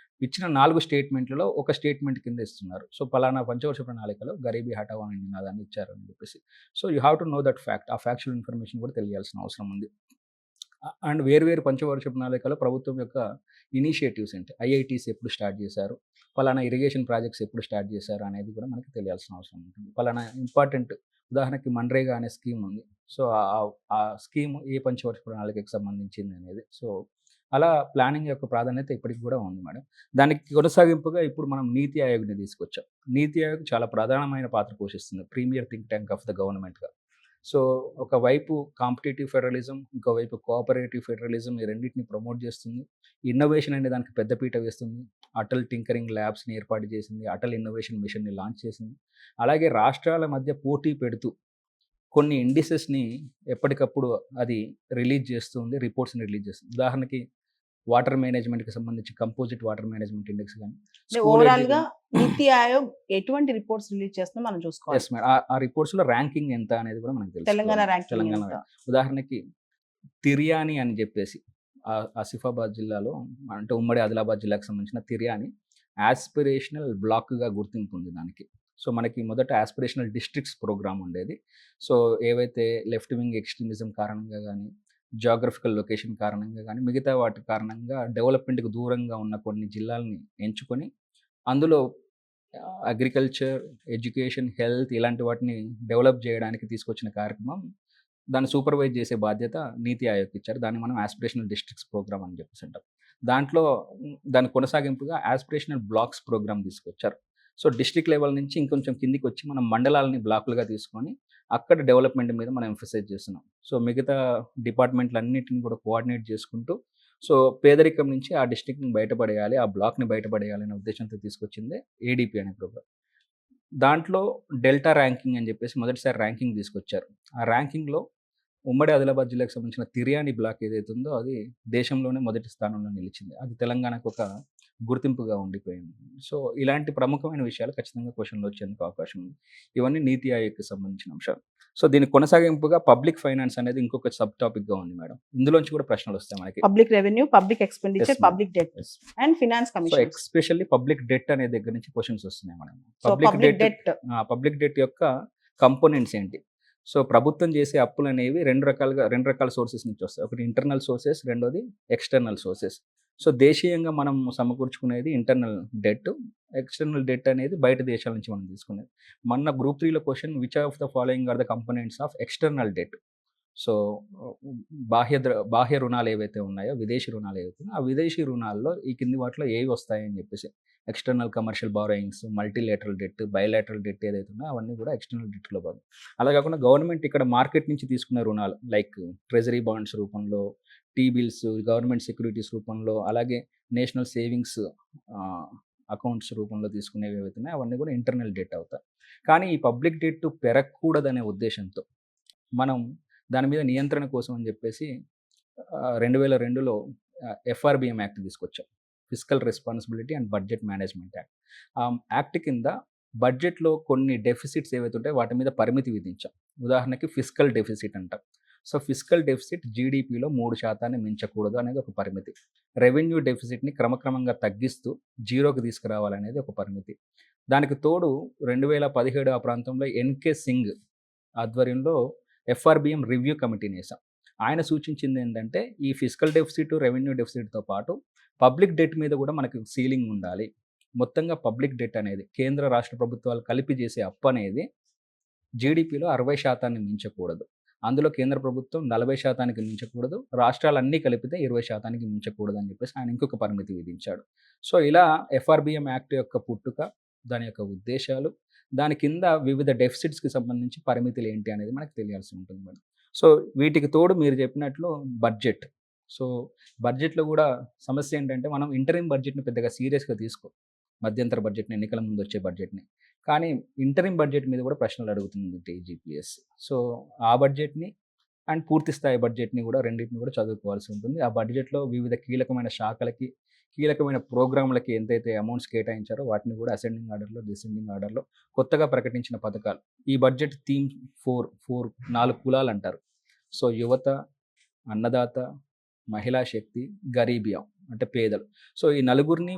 B: ఇచ్చిన 4 స్టేట్మెంట్లలో ఒక స్టేట్మెంట్ కింద ఇస్తున్నారు. సో పలానా పంచవర్ష ప్రణాళికలో గరీబీ హటావో అనే నినాదాన్ని ఇచ్చారు అని చెప్పేసి. So you have to know that fact. ఆ ఫ్యాక్చువల్ ఇన్ఫర్మేషన్ కూడా తెలియాల్సిన అవసరం ఉంది. అండ్ వేరు పంచవర్ష ప్రణాళికలో ప్రభుత్వం యొక్క ఇనిషియేటివ్స్ ఏంటి, ఐఐటీస్ ఎప్పుడు స్టార్ట్ చేశారు, పలానా ఇరిగేషన్ ప్రాజెక్ట్స్ ఎప్పుడు స్టార్ట్ చేశారు అనేది కూడా మనకి తెలియాల్సిన అవసరం ఉంటుంది. పలానా ఇంపార్టెంట్ ఉదాహరణకి మన్రేగా అనే స్కీమ్ ఉంది. సో ఆ స్కీమ్ ఏ పంచవర్ష ప్రణాళికకి సంబంధించింది అనేది. సో అలా ప్లానింగ్ యొక్క ప్రాధాన్యత ఇప్పటికి కూడా ఉంది మేడం. దానికి కొనసాగింపుగా ఇప్పుడు మనం నీతి ఆయోగ్ని తీసుకొచ్చాం. నీతి ఆయోగ్ చాలా ప్రధానమైన పాత్ర పోషిస్తుంది, premier think tank of the గవర్నమెంట్గా. సో ఒకవైపు కాంపిటేటివ్ ఫెడరలిజం, ఇంకోవైపు కోఆపరేటివ్ ఫెడరలిజం, ఈ రెండింటిని ప్రమోట్ చేస్తుంది. ఇన్నోవేషన్ అనే దానికి పెద్దపీట వేస్తుంది. అటల్ టింకరింగ్ ల్యాబ్స్ని ఏర్పాటు చేసింది. అటల్ ఇన్నోవేషన్ మిషన్ని లాంచ్ చేసింది. అలాగే రాష్ట్రాల మధ్య పోటీ పెడుతూ కొన్ని ఇండిసెస్ని ఎప్పటికప్పుడు అది రిలీజ్ చేస్తుంది, రిపోర్ట్స్ని రిలీజ్ చేస్తుంది. ఉదాహరణకి వాటర్ మేనేజ్మెంట్కి సంబంధించి కంపోజిట్ వాటర్ మేనేజ్మెంట్ ఇండెక్స్ కానీ
A: ఓవరాల్ గా నీతి ఆయోగ్ ఎటువంటి రిపోర్ట్స్ రిలీజ్ చేస్తుందో మనం చూసుకోవాలి.
B: Yes madam. ఆ రిపోర్ట్స్లో ర్యాంకింగ్ ఎంత అనేది కూడా మనకు తెలుసు.
A: తెలంగాణ ర్యాంకింగ్
B: ఉదాహరణకి తిర్యాని అని చెప్పేసి ఆసిఫాబాద్ జిల్లాలో, అంటే ఉమ్మడి ఆదిలాబాద్ జిల్లాకు సంబంధించిన తిర్యాని యాస్పిరేషనల్ బ్లాక్గా గుర్తింపు ఉంది దానికి. సో మనకి మొదట యాస్పిరేషనల్ డిస్ట్రిక్ట్స్ ప్రోగ్రామ్ ఉండేది. సో ఏవైతే లెఫ్ట్ వింగ్ ఎక్స్ట్రీమిజం కారణంగా కానీ, జియోగ్రఫికల్ లొకేషన్ కారణంగా కానీ, మిగతా వాటి కారణంగా డెవలప్మెంట్కి దూరంగా ఉన్న కొన్ని జిల్లాలని ఎంచుకొని అందులో అగ్రికల్చర్, ఎడ్యుకేషన్, హెల్త్ ఇలాంటి వాటిని డెవలప్ చేయడానికి తీసుకొచ్చిన కార్యక్రమం. దాన్ని సూపర్వైజ్ చేసే బాధ్యత నీతి ఆయోగ్కి ఇచ్చారు. దాన్ని మనం యాస్పిరేషనల్ డిస్ట్రిక్ట్స్ ప్రోగ్రామ్ అని చెప్పేసి అంటాం. దాంట్లో దాని కొనసాగింపుగా యాస్పిరేషనల్ బ్లాక్స్ ప్రోగ్రామ్ తీసుకొచ్చారు. సో డిస్ట్రిక్ట్ లెవెల్ నుంచి ఇంకొంచెం కిందికి వచ్చి మనం మండలాలని బ్లాకులుగా తీసుకొని అక్కడ డెవలప్మెంట్ మీద మనం ఎంఫసైజ్ చేస్తున్నాం. సో మిగతా డిపార్ట్మెంట్లన్నింటిని కూడా కోఆర్డినేట్ చేసుకుంటూ సో పేదరికం నుంచి ఆ డిస్ట్రిక్ట్ని బయటపడేయాలి, ఆ బ్లాక్ని బయటపడేయాలి అనే ఉద్దేశంతో తీసుకొచ్చిందే ఏడీపీ అనే ప్రోగ్రామ్. దాంట్లో డెల్టా ర్యాంకింగ్ అని చెప్పేసి మొదటిసారి ర్యాంకింగ్ తీసుకొచ్చారు. ఆ ర్యాంకింగ్లో ఉమ్మడి ఆదిలాబాద్ జిల్లాకు సంబంధించిన తిర్యాని బ్లాక్ ఏదైతే ఉందో అది దేశంలోనే మొదటి స్థానంలో నిలిచింది. అది తెలంగాణకు ఒక గుర్తింపుగా ఉండిపోయింది. సో ఇలాంటి ప్రముఖమైన విషయాలు ఖచ్చితంగా క్వశ్చన్లో వచ్చేందుకు అవకాశం ఉంది. ఇవన్నీ నీతి ఆయోగ్కి సంబంధించిన అంశాలు. సో దీనికి కొనసాగింపుగా పబ్లిక్ ఫైనాన్స్ అనేది ఇంకొక సబ్ టాపిక్గా ఉంది మేడం. ఇందులోంచి కూడా ప్రశ్నలు వస్తాయి మనకి.
A: Public revenue, public expenditure, public debt and finance
B: so
A: commission.
B: Especially public debt అనే దగ్గర నుంచి క్వశ్చన్స్ వస్తున్నాయి మేడం. పబ్లిక్ డెట్ యొక్క కంపోనెంట్స్ ఏంటి? సో ప్రభుత్వం చేసే అప్పులు అనేవి రెండు రకాల సోర్సెస్ నుంచి వస్తాయి. ఒకటి ఇంటర్నల్ సోర్సెస్, రెండోది ఎక్స్టర్నల్ సోర్సెస్. సో దేశీయంగా మనం సమకూర్చుకునేది ఇంటర్నల్ డెట్. ఎక్స్టర్నల్ డెట్ అనేది బయట దేశాల నుంచి మనం తీసుకునేది. మొన్న గ్రూప్ 3లో question, which of the following are the components of external debt? So బాహ్య రుణాలు ఏవైతే ఉన్నాయో, విదేశీ రుణాలు ఏవైతే ఉన్నాయో, ఆ విదేశీ రుణాల్లో ఈ కింది వాటిలో ఏవి వస్తాయని చెప్పేసి external commercial borrowings, multilateral debt, bilateral debt ఏదైతే ఉన్నాయో అవన్నీ కూడా ఎక్స్టర్నల్ డెట్లో భాగం. అలా కాకుండా గవర్నమెంట్ ఇక్కడ మార్కెట్ నుంచి తీసుకునే రుణాలు లైక్ ట్రెజరీ బాండ్స్ రూపంలో, టీ బిల్స్, గవర్నమెంట్ సెక్యూరిటీస్ రూపంలో, అలాగే నేషనల్ సేవింగ్స్ అకౌంట్స్ రూపంలో తీసుకునేవి ఏవైతే ఉన్నాయో అవన్నీ కూడా ఇంటర్నల్ డెట్ అవుతాయి. కానీ ఈ పబ్లిక్ డెట్ పెరగకూడదనే ఉద్దేశంతో మనం దాని మీద నియంత్రణ కోసం అని చెప్పేసి 2002లో FRBM యాక్ట్ తీసుకొచ్చాం, fiscal responsibility and budget management act. ఆ యాక్ట్ కింద బడ్జెట్లో కొన్ని డెఫిసిట్స్ ఏవైతే ఉంటాయో వాటి మీద పరిమితి విధించాం. ఉదాహరణకి ఫిస్కల్ డెఫిసిట్ అంటాం. సో ఫిస్కల్ డెఫిసిట్ జీడిపిలో 3% మించకూడదు అనేది ఒక పరిమితి. రెవెన్యూ డెఫిసిట్ని క్రమక్రమంగా తగ్గిస్తూ జీరోకి తీసుకురావాలనేది ఒక పరిమితి. దానికి తోడు 2017 ఆ ప్రాంతంలో ఎన్కే సింగ్ ఆధ్వర్యంలో ఎఫ్ఆర్బిఎం రివ్యూ కమిటీని వేసాం. ఆయన సూచించింది ఏంటంటే ఈ ఫిస్కల్ డెఫిసిట్, రెవెన్యూ డెఫిసిట్తో పాటు పబ్లిక్ డెట్ మీద కూడా మనకు సీలింగ్ ఉండాలి. మొత్తంగా పబ్లిక్ డెట్ అనేది కేంద్ర రాష్ట్ర ప్రభుత్వాలు కలిపి చేసే అప్పు అనేది జీడిపిలో 60% మించకూడదు. అందులో కేంద్ర ప్రభుత్వం 40% మించకూడదు. రాష్ట్రాలన్నీ కలిపితే 20% మించకూడదు అని చెప్పేసి ఆయన ఇంకొక పరిమితి విధించాడు. సో ఇలా ఎఫ్ఆర్బిఎం యాక్ట్ యొక్క పుట్టుక, దాని యొక్క ఉద్దేశాలు, దాని కింద వివిధ డెఫిసిట్స్కి సంబంధించి పరిమితులు ఏంటి అనేది మనకు తెలియాల్సి ఉంటుంది మేడం. సో వీటికి తోడు మీరు చెప్పినట్లు బడ్జెట్. సో బడ్జెట్లో కూడా సమస్య ఏంటంటే మనం ఇంటరిమ్ బడ్జెట్ని పెద్దగా సీరియస్గా తీసుకో, మధ్యంతర బడ్జెట్ని, ఎన్నికల ముందు వచ్చే బడ్జెట్ని. కానీ ఇంటరిమ్ బడ్జెట్ మీద కూడా ప్రశ్నలు అడుగుతుంది టీజీపీఎస్. సో ఆ బడ్జెట్ని అండ్ పూర్తి స్థాయి బడ్జెట్ని కూడా రెండింటిని కూడా చదువుకోవాల్సి ఉంటుంది. ఆ బడ్జెట్లో వివిధ కీలకమైన శాఖలకి, కీలకమైన ప్రోగ్రాంలకి ఎంతైతే అమౌంట్స్ కేటాయించారో వాటిని కూడా అసెండింగ్ ఆర్డర్లో, డిసెండింగ్ ఆర్డర్లో కొత్తగా ప్రకటించిన పథకాలు. ఈ బడ్జెట్ థీమ్ 4 కులాలు అంటారు. సో యువత, అన్నదాత, మహిళా శక్తి, గరీబియా అంటే పేదలు. సో ఈ నలుగురిని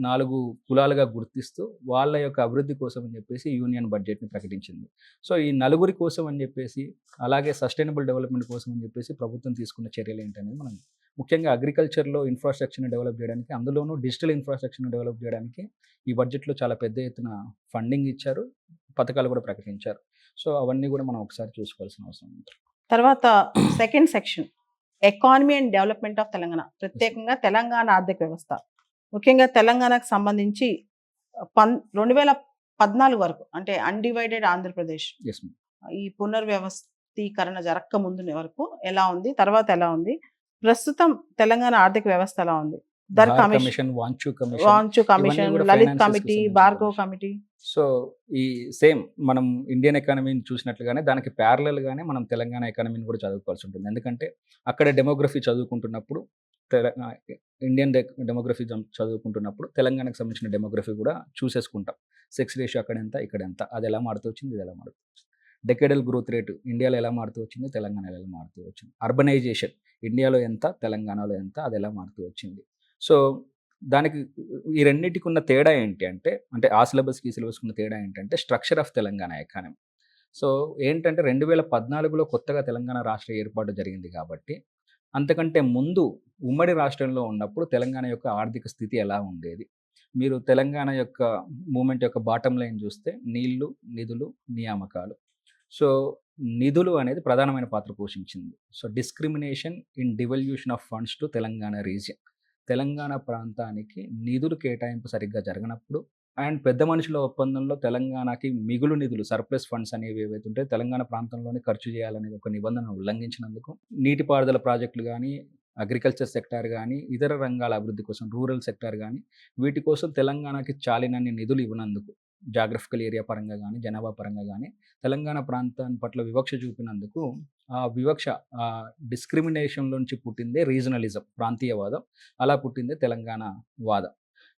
B: 4 కులాలుగా గుర్తిస్తూ వాళ్ళ యొక్క అభివృద్ధి కోసం అని చెప్పేసి యూనియన్ బడ్జెట్ని ప్రకటించింది. సో ఈ నలుగురి కోసం అని చెప్పేసి, అలాగే సస్టైనబుల్ డెవలప్మెంట్ కోసం అని చెప్పేసి ప్రభుత్వం తీసుకున్న చర్యలు ఏంటనేది మనం ముఖ్యంగా అగ్రికల్చర్లో ఇన్ఫ్రాస్ట్రక్చర్ని డెవలప్ చేయడానికి, అందులోనూ డిజిటల్ ఇన్ఫ్రాస్ట్రక్చర్ని డెవలప్ చేయడానికి ఈ బడ్జెట్లో చాలా పెద్ద ఎత్తున ఫండింగ్ ఇచ్చారు, పథకాలు కూడా ప్రకటించారు. సో అవన్నీ కూడా మనం ఒకసారి చూసుకోవాల్సిన అవసరం ఉంది.
A: తర్వాత second section economy and development of Telangana, ప్రత్యేకంగా తెలంగాణ ఆర్థిక వ్యవస్థ. ముఖ్యంగా తెలంగాణకు సంబంధించి 2014 వరకు అంటే అన్డివైడెడ్ ఆంధ్రప్రదేశ్
B: ఎస్ మ్యామ్.
A: ఈ పునర్వ్యవస్థీకరణ జరక్క ముందు వరకు ఎలా ఉంది, తర్వాత ఎలా ఉంది, ప్రస్తుతం తెలంగాణ ఆర్థిక వ్యవస్థ ఎలా ఉంది, Dar
B: Dhar
A: commission,
B: commission, Wanchoo commission,
A: Wanchoo commission,
B: కూడా
A: లలిత్
B: finances కి
A: కమిటీ,
B: సంబంధించిన
A: భార్గవ్
B: కమిషన్.
A: కమిటీ.
B: సో ఈ సేమ్ మనం ఇండియన్ ఎకానమీని చూసినట్లుగానే దానికి ప్యారలల్గానే మనం తెలంగాణ ఎకానమీని కూడా చదువుకోవాల్సి ఉంటుంది. ఎందుకంటే అక్కడ డెమోగ్రఫీ చదువుకుంటున్నప్పుడు ఇండియన్ డెమోగ్రఫీ చదువుకుంటున్నప్పుడు తెలంగాణకు సంబంధించిన డెమోగ్రఫీ కూడా చూసేసుకుంటాం. సెక్స్ రేషియో అక్కడ ఎంత, ఇక్కడ ఎంత, అది ఎలా మారుతూ వచ్చింది, ఇది ఎలా మారుతూ వచ్చింది. డెకేడల్ గ్రోత్ రేటు ఇండియాలో ఎలా మారుతూ వచ్చింది, తెలంగాణలో ఎలా మారుతూ వచ్చింది. అర్బనైజేషన్ ఇండియాలో ఎంత, తెలంగాణలో ఎంత, అది ఎలా మారుతూ వచ్చింది. సో దానికి ఈ రెండింటికి ఉన్న తేడా ఏంటి అంటే ఆ సిలబస్కి ఈ సిలబస్కి ఉన్న తేడా ఏంటంటే structure of Telangana economy. So ఏంటంటే 2014లో కొత్తగా తెలంగాణ రాష్ట్ర ఏర్పాటు జరిగింది కాబట్టి అంతకంటే ముందు ఉమ్మడి రాష్ట్రంలో ఉన్నప్పుడు తెలంగాణ యొక్క ఆర్థిక స్థితి ఎలా ఉండేది. మీరు తెలంగాణ యొక్క మూమెంట్ యొక్క బాటమ్ లైన్ చూస్తే నీళ్లు, నిధులు, నియామకాలు. సో నిధులు అనేది ప్రధానమైన పాత్ర పోషించింది. So discrimination in devolution of funds to Telangana region. Telangana ప్రాంతానికి నిధులు కేటాయింపు సరిగ్గా జరగనప్పుడు అండ్ పెద్ద మనుషుల ఒప్పందంలో తెలంగాణకి మిగులు నిధులు, సర్ప్లస్ ఫండ్స్ అనేవి ఏవైతే ఉంటే తెలంగాణ ప్రాంతంలోనే ఖర్చు చేయాలనేది ఒక నిబంధన ఉల్లంఘించినందుకు నీటిపారుదల ప్రాజెక్టులు కానీ, అగ్రికల్చర్ సెక్టార్ కానీ, ఇతర రంగాల అభివృద్ధి కోసం రూరల్ సెక్టార్ కానీ వీటి కోసం తెలంగాణకి చాలినన్ని నిధులు ఇవ్వనందుకు, జాగ్రఫికల్ ఏరియా పరంగా కానీ, జనాభా పరంగా కానీ తెలంగాణ ప్రాంతాన్ని పట్ల వివక్ష చూపినందుకు ఆ వివక్ష, ఆ డిస్క్రిమినేషన్ నుంచి పుట్టిందే రీజనలిజం, ప్రాంతీయవాదం. అలా పుట్టిందే తెలంగాణ వాదం.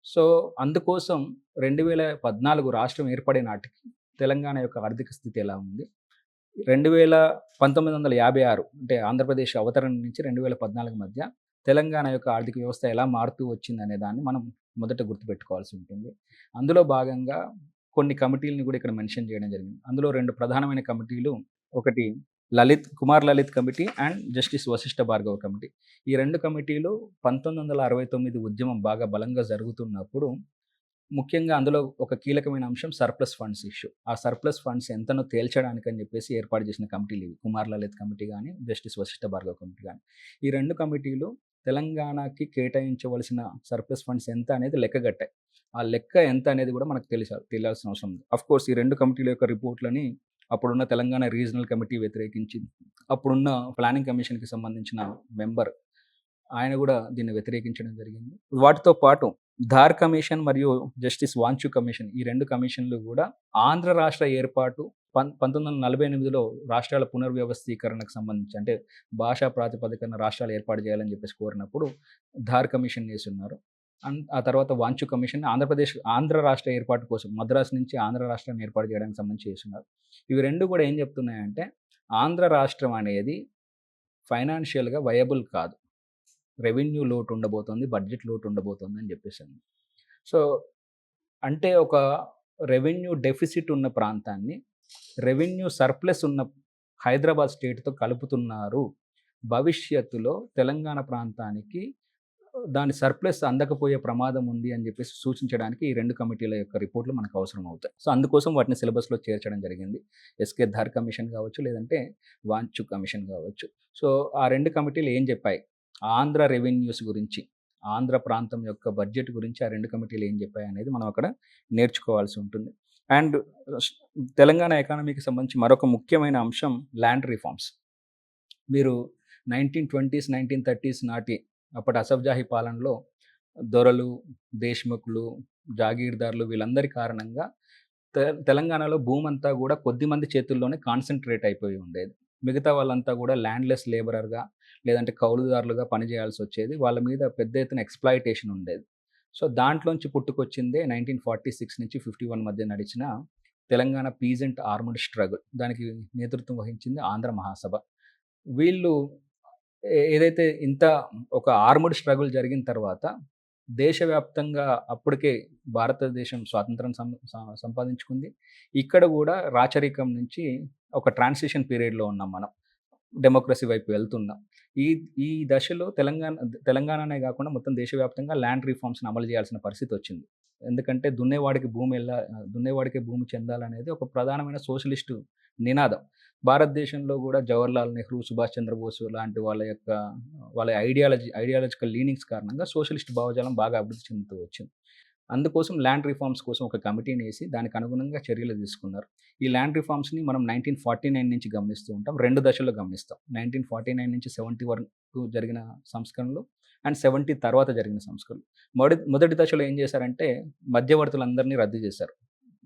B: సో అందుకోసం 2014 రాష్ట్రం ఏర్పడే నాటికి తెలంగాణ యొక్క ఆర్థిక స్థితి ఎలా ఉంది, 1956 అంటే ఆంధ్రప్రదేశ్ అవతరణ నుంచి 2014 మధ్య తెలంగాణ యొక్క ఆర్థిక వ్యవస్థ ఎలా మారుతూ వచ్చింది అనే దాన్ని మనం మొదట గుర్తుపెట్టుకోవాల్సి ఉంటుంది. అందులో భాగంగా కొన్ని కమిటీలని కూడా ఇక్కడ మెన్షన్ చేయడం జరిగింది. అందులో 2 ప్రధానమైన కమిటీలు, ఒకటి Kumar Lalit committee and justice Vashishtha Bhargava committee. ఈ 2 కమిటీలు 1969 ఉద్యమం బాగా బలంగా జరుగుతున్నప్పుడు ముఖ్యంగా అందులో ఒక కీలకమైన అంశం సర్ప్లస్ ఫండ్స్ ఇష్యూ. ఆ సర్ప్లస్ ఫండ్స్ ఎంతనో తేల్చడానికి అని చెప్పేసి ఏర్పాటు చేసిన కమిటీలు ఇవి. కుమార్ లలిత్ కమిటీ కానీ, జస్టిస్ వశిష్ఠ భార్గవ కమిటీ కానీ. ఈ 2 కమిటీలు తెలంగాణకి కేటాయించవలసిన సర్ప్లస్ ఫండ్స్ ఎంత అనేది లెక్కగట్టాయి. ఆ లెక్క ఎంత అనేది కూడా మనకు తెలియాల్సిన అవసరం ఉంది. అఫ్కోర్స్ ఈ 2 కమిటీల యొక్క రిపోర్ట్లని అప్పుడున్న తెలంగాణ రీజనల్ కమిటీ వ్యతిరేకించింది. అప్పుడున్న ప్లానింగ్ కమిషన్కి సంబంధించిన మెంబర్ ఆయన కూడా దీన్ని వ్యతిరేకించడం జరిగింది. వాటితో పాటు ధార్ కమిషన్ మరియు జస్టిస్ వాంచు కమిషన్, ఈ 2 కమిషన్లు కూడా ఆంధ్ర రాష్ట్ర ఏర్పాటు 1948లో రాష్ట్రాల పునర్వ్యవస్థీకరణకు సంబంధించి అంటే భాషా ప్రాతిపదికన రాష్ట్రాలు ఏర్పాటు చేయాలని చెప్పేసి కోరినప్పుడు ధార్ కమిషన్ వేసి ఉన్నారు. ఆ తర్వాత వాంచు కమిషన్ ఆంధ్ర రాష్ట్ర ఏర్పాటు కోసం మద్రాసు నుంచి ఆంధ్ర రాష్ట్రాన్ని ఏర్పాటు చేయడానికి సంబంధించి చేస్తున్నారు. ఇవి 2 కూడా ఏం చెప్తున్నాయంటే ఆంధ్ర రాష్ట్రం అనేది ఫైనాన్షియల్‌గా వయబుల్ కాదు. రెవెన్యూ లోటు ఉండబోతోంది, బడ్జెట్ లోటు ఉండబోతోంది అని చెప్పేసని. సో, అంటే ఒక రెవెన్యూ డెఫిసిట్ ఉన్న ప్రాంతాన్ని, రెవెన్యూ సర్ప్లస్ ఉన్న హైదరాబాద్ స్టేట్‌తో కలుపుతున్నారు. భవిష్యత్తులో తెలంగాణ ప్రాంతానికి దాని సర్ప్లస్ అందకపోయే ప్రమాదం ఉంది అని చెప్పేసి సూచించడానికి ఈ 2 కమిటీల యొక్క రిపోర్ట్‌లు మనకు అవసరం అవుతాయి. సో, అందుకోసం వాటిని సిలబస్‌లో చేర్చడం జరిగింది. ఎస్‌కే ధర్ కమిషన్ కావచ్చు, లేదంటే వాంచు కమిషన్ కావచ్చు. సో, ఆ 2 కమిటీలు ఏం చెప్పాయి? ఆంధ్ర రెవెన్యూస్ గురించి, ఆంధ్ర ప్రాంతం యొక్క బడ్జెట్ గురించి ఆ 2 కమిటీలు ఏం చెప్పాయి అనేది మనం అక్కడ నేర్చుకోవాల్సి ఉంటుంది. అండ్ స్ తెలంగాణ ఎకానమీకి సంబంధించి మరొక ముఖ్యమైన అంశం ల్యాండ్ రిఫార్మ్స్. మీరు 1920స్, 1930స్ నాటి అప్పటి అసఫ్‌జాహీ పాలనలో దొరలు, దేశ్‌ముఖ్‌లు, జాగీర్దార్లు వీళ్ళందరి కారణంగా తెలంగాణలో భూమంతా గూడా కొద్దిమంది చేతుల్లోనే కాన్సంట్రేట్ అయిపోయి ఉండేది. మిగతా వాళ్ళంతా గూడా ల్యాండ్‌లెస్ లేబరర్‌గా లేదంటే కౌలుదారులుగా పనిజేయాల్సొచ్చేది. వాళ్ళ మీద పెద్ద ఎత్తున ఎక్స్‌ప్లాయిటేషన్ ఉండేది. సో, దాంట్లోంచి పుట్టుకొచ్చిందే 1946 నుంచి 51 మధ్య నడిచిన తెలంగాణ పీజెంట్ ఆర్మ్డ్ స్ట్రగుల్. దానికి నేతృత్వం వహించింది ఆంధ్ర మహాసభ. వీళ్ళు ఏదైతే ఇంత ఒక ఆర్మ్డ్ స్ట్రగుల్ జరిగిన తర్వాత దేశవ్యాప్తంగా అప్పటికే భారతదేశం స్వాతంత్రం సంపాదించుకుంది. ఇక్కడ గూడా రాచరికం నుంచి ఒక ట్రాన్సిషన్ పీరియడ్‌లో ఉన్నాం మనం. డెమోక్రసీ వైపు వెళ్తున్నాం. ఈ ఈ దశలో తెలంగాణనే గాకుండా మొత్తం దేశవ్యాప్తంగా ల్యాండ్ రిఫార్మ్స్‌ని అమలు చేయాల్సిన పరిస్థితొచ్చింది. ఎందుకంటే దున్నేవాడికే భూమి చెందాలనేది ఒక ప్రధానమైన సోషలిస్టు నినాదం. భారతదేశంలో గూడా జవహర్లాల్ నెహ్రూ, సుభాష్ చంద్రబోస్ లాంటి వాళ్ళ ఐడియాలజికల్ లీనింగ్స్ కారణంగా సోషలిస్ట్ భావజాలం బాగా అభివృద్ధి చెందుతూ వచ్చింది. అందుకోసం ల్యాండ్ రిఫార్మ్స్ కోసం ఒక కమిటీనేసి దానికి అనుగుణంగా చర్యలు తీసుకున్నారు. ఈ ల్యాండ్ రిఫార్మ్స్‌ని మనం 1949 నుంచి గమనిస్తూ ఉంటాం. 2 దశల్లో గమనిస్తాం. 1949 నుంచి 70 వరకు జరిగిన సంస్కరణలు అండ్ 70 తర్వాత జరిగిన సంస్కరణలు. మొదటి దశలో ఏం చేశారంటే మధ్యవర్తులందరినీ రద్దు చేశారు.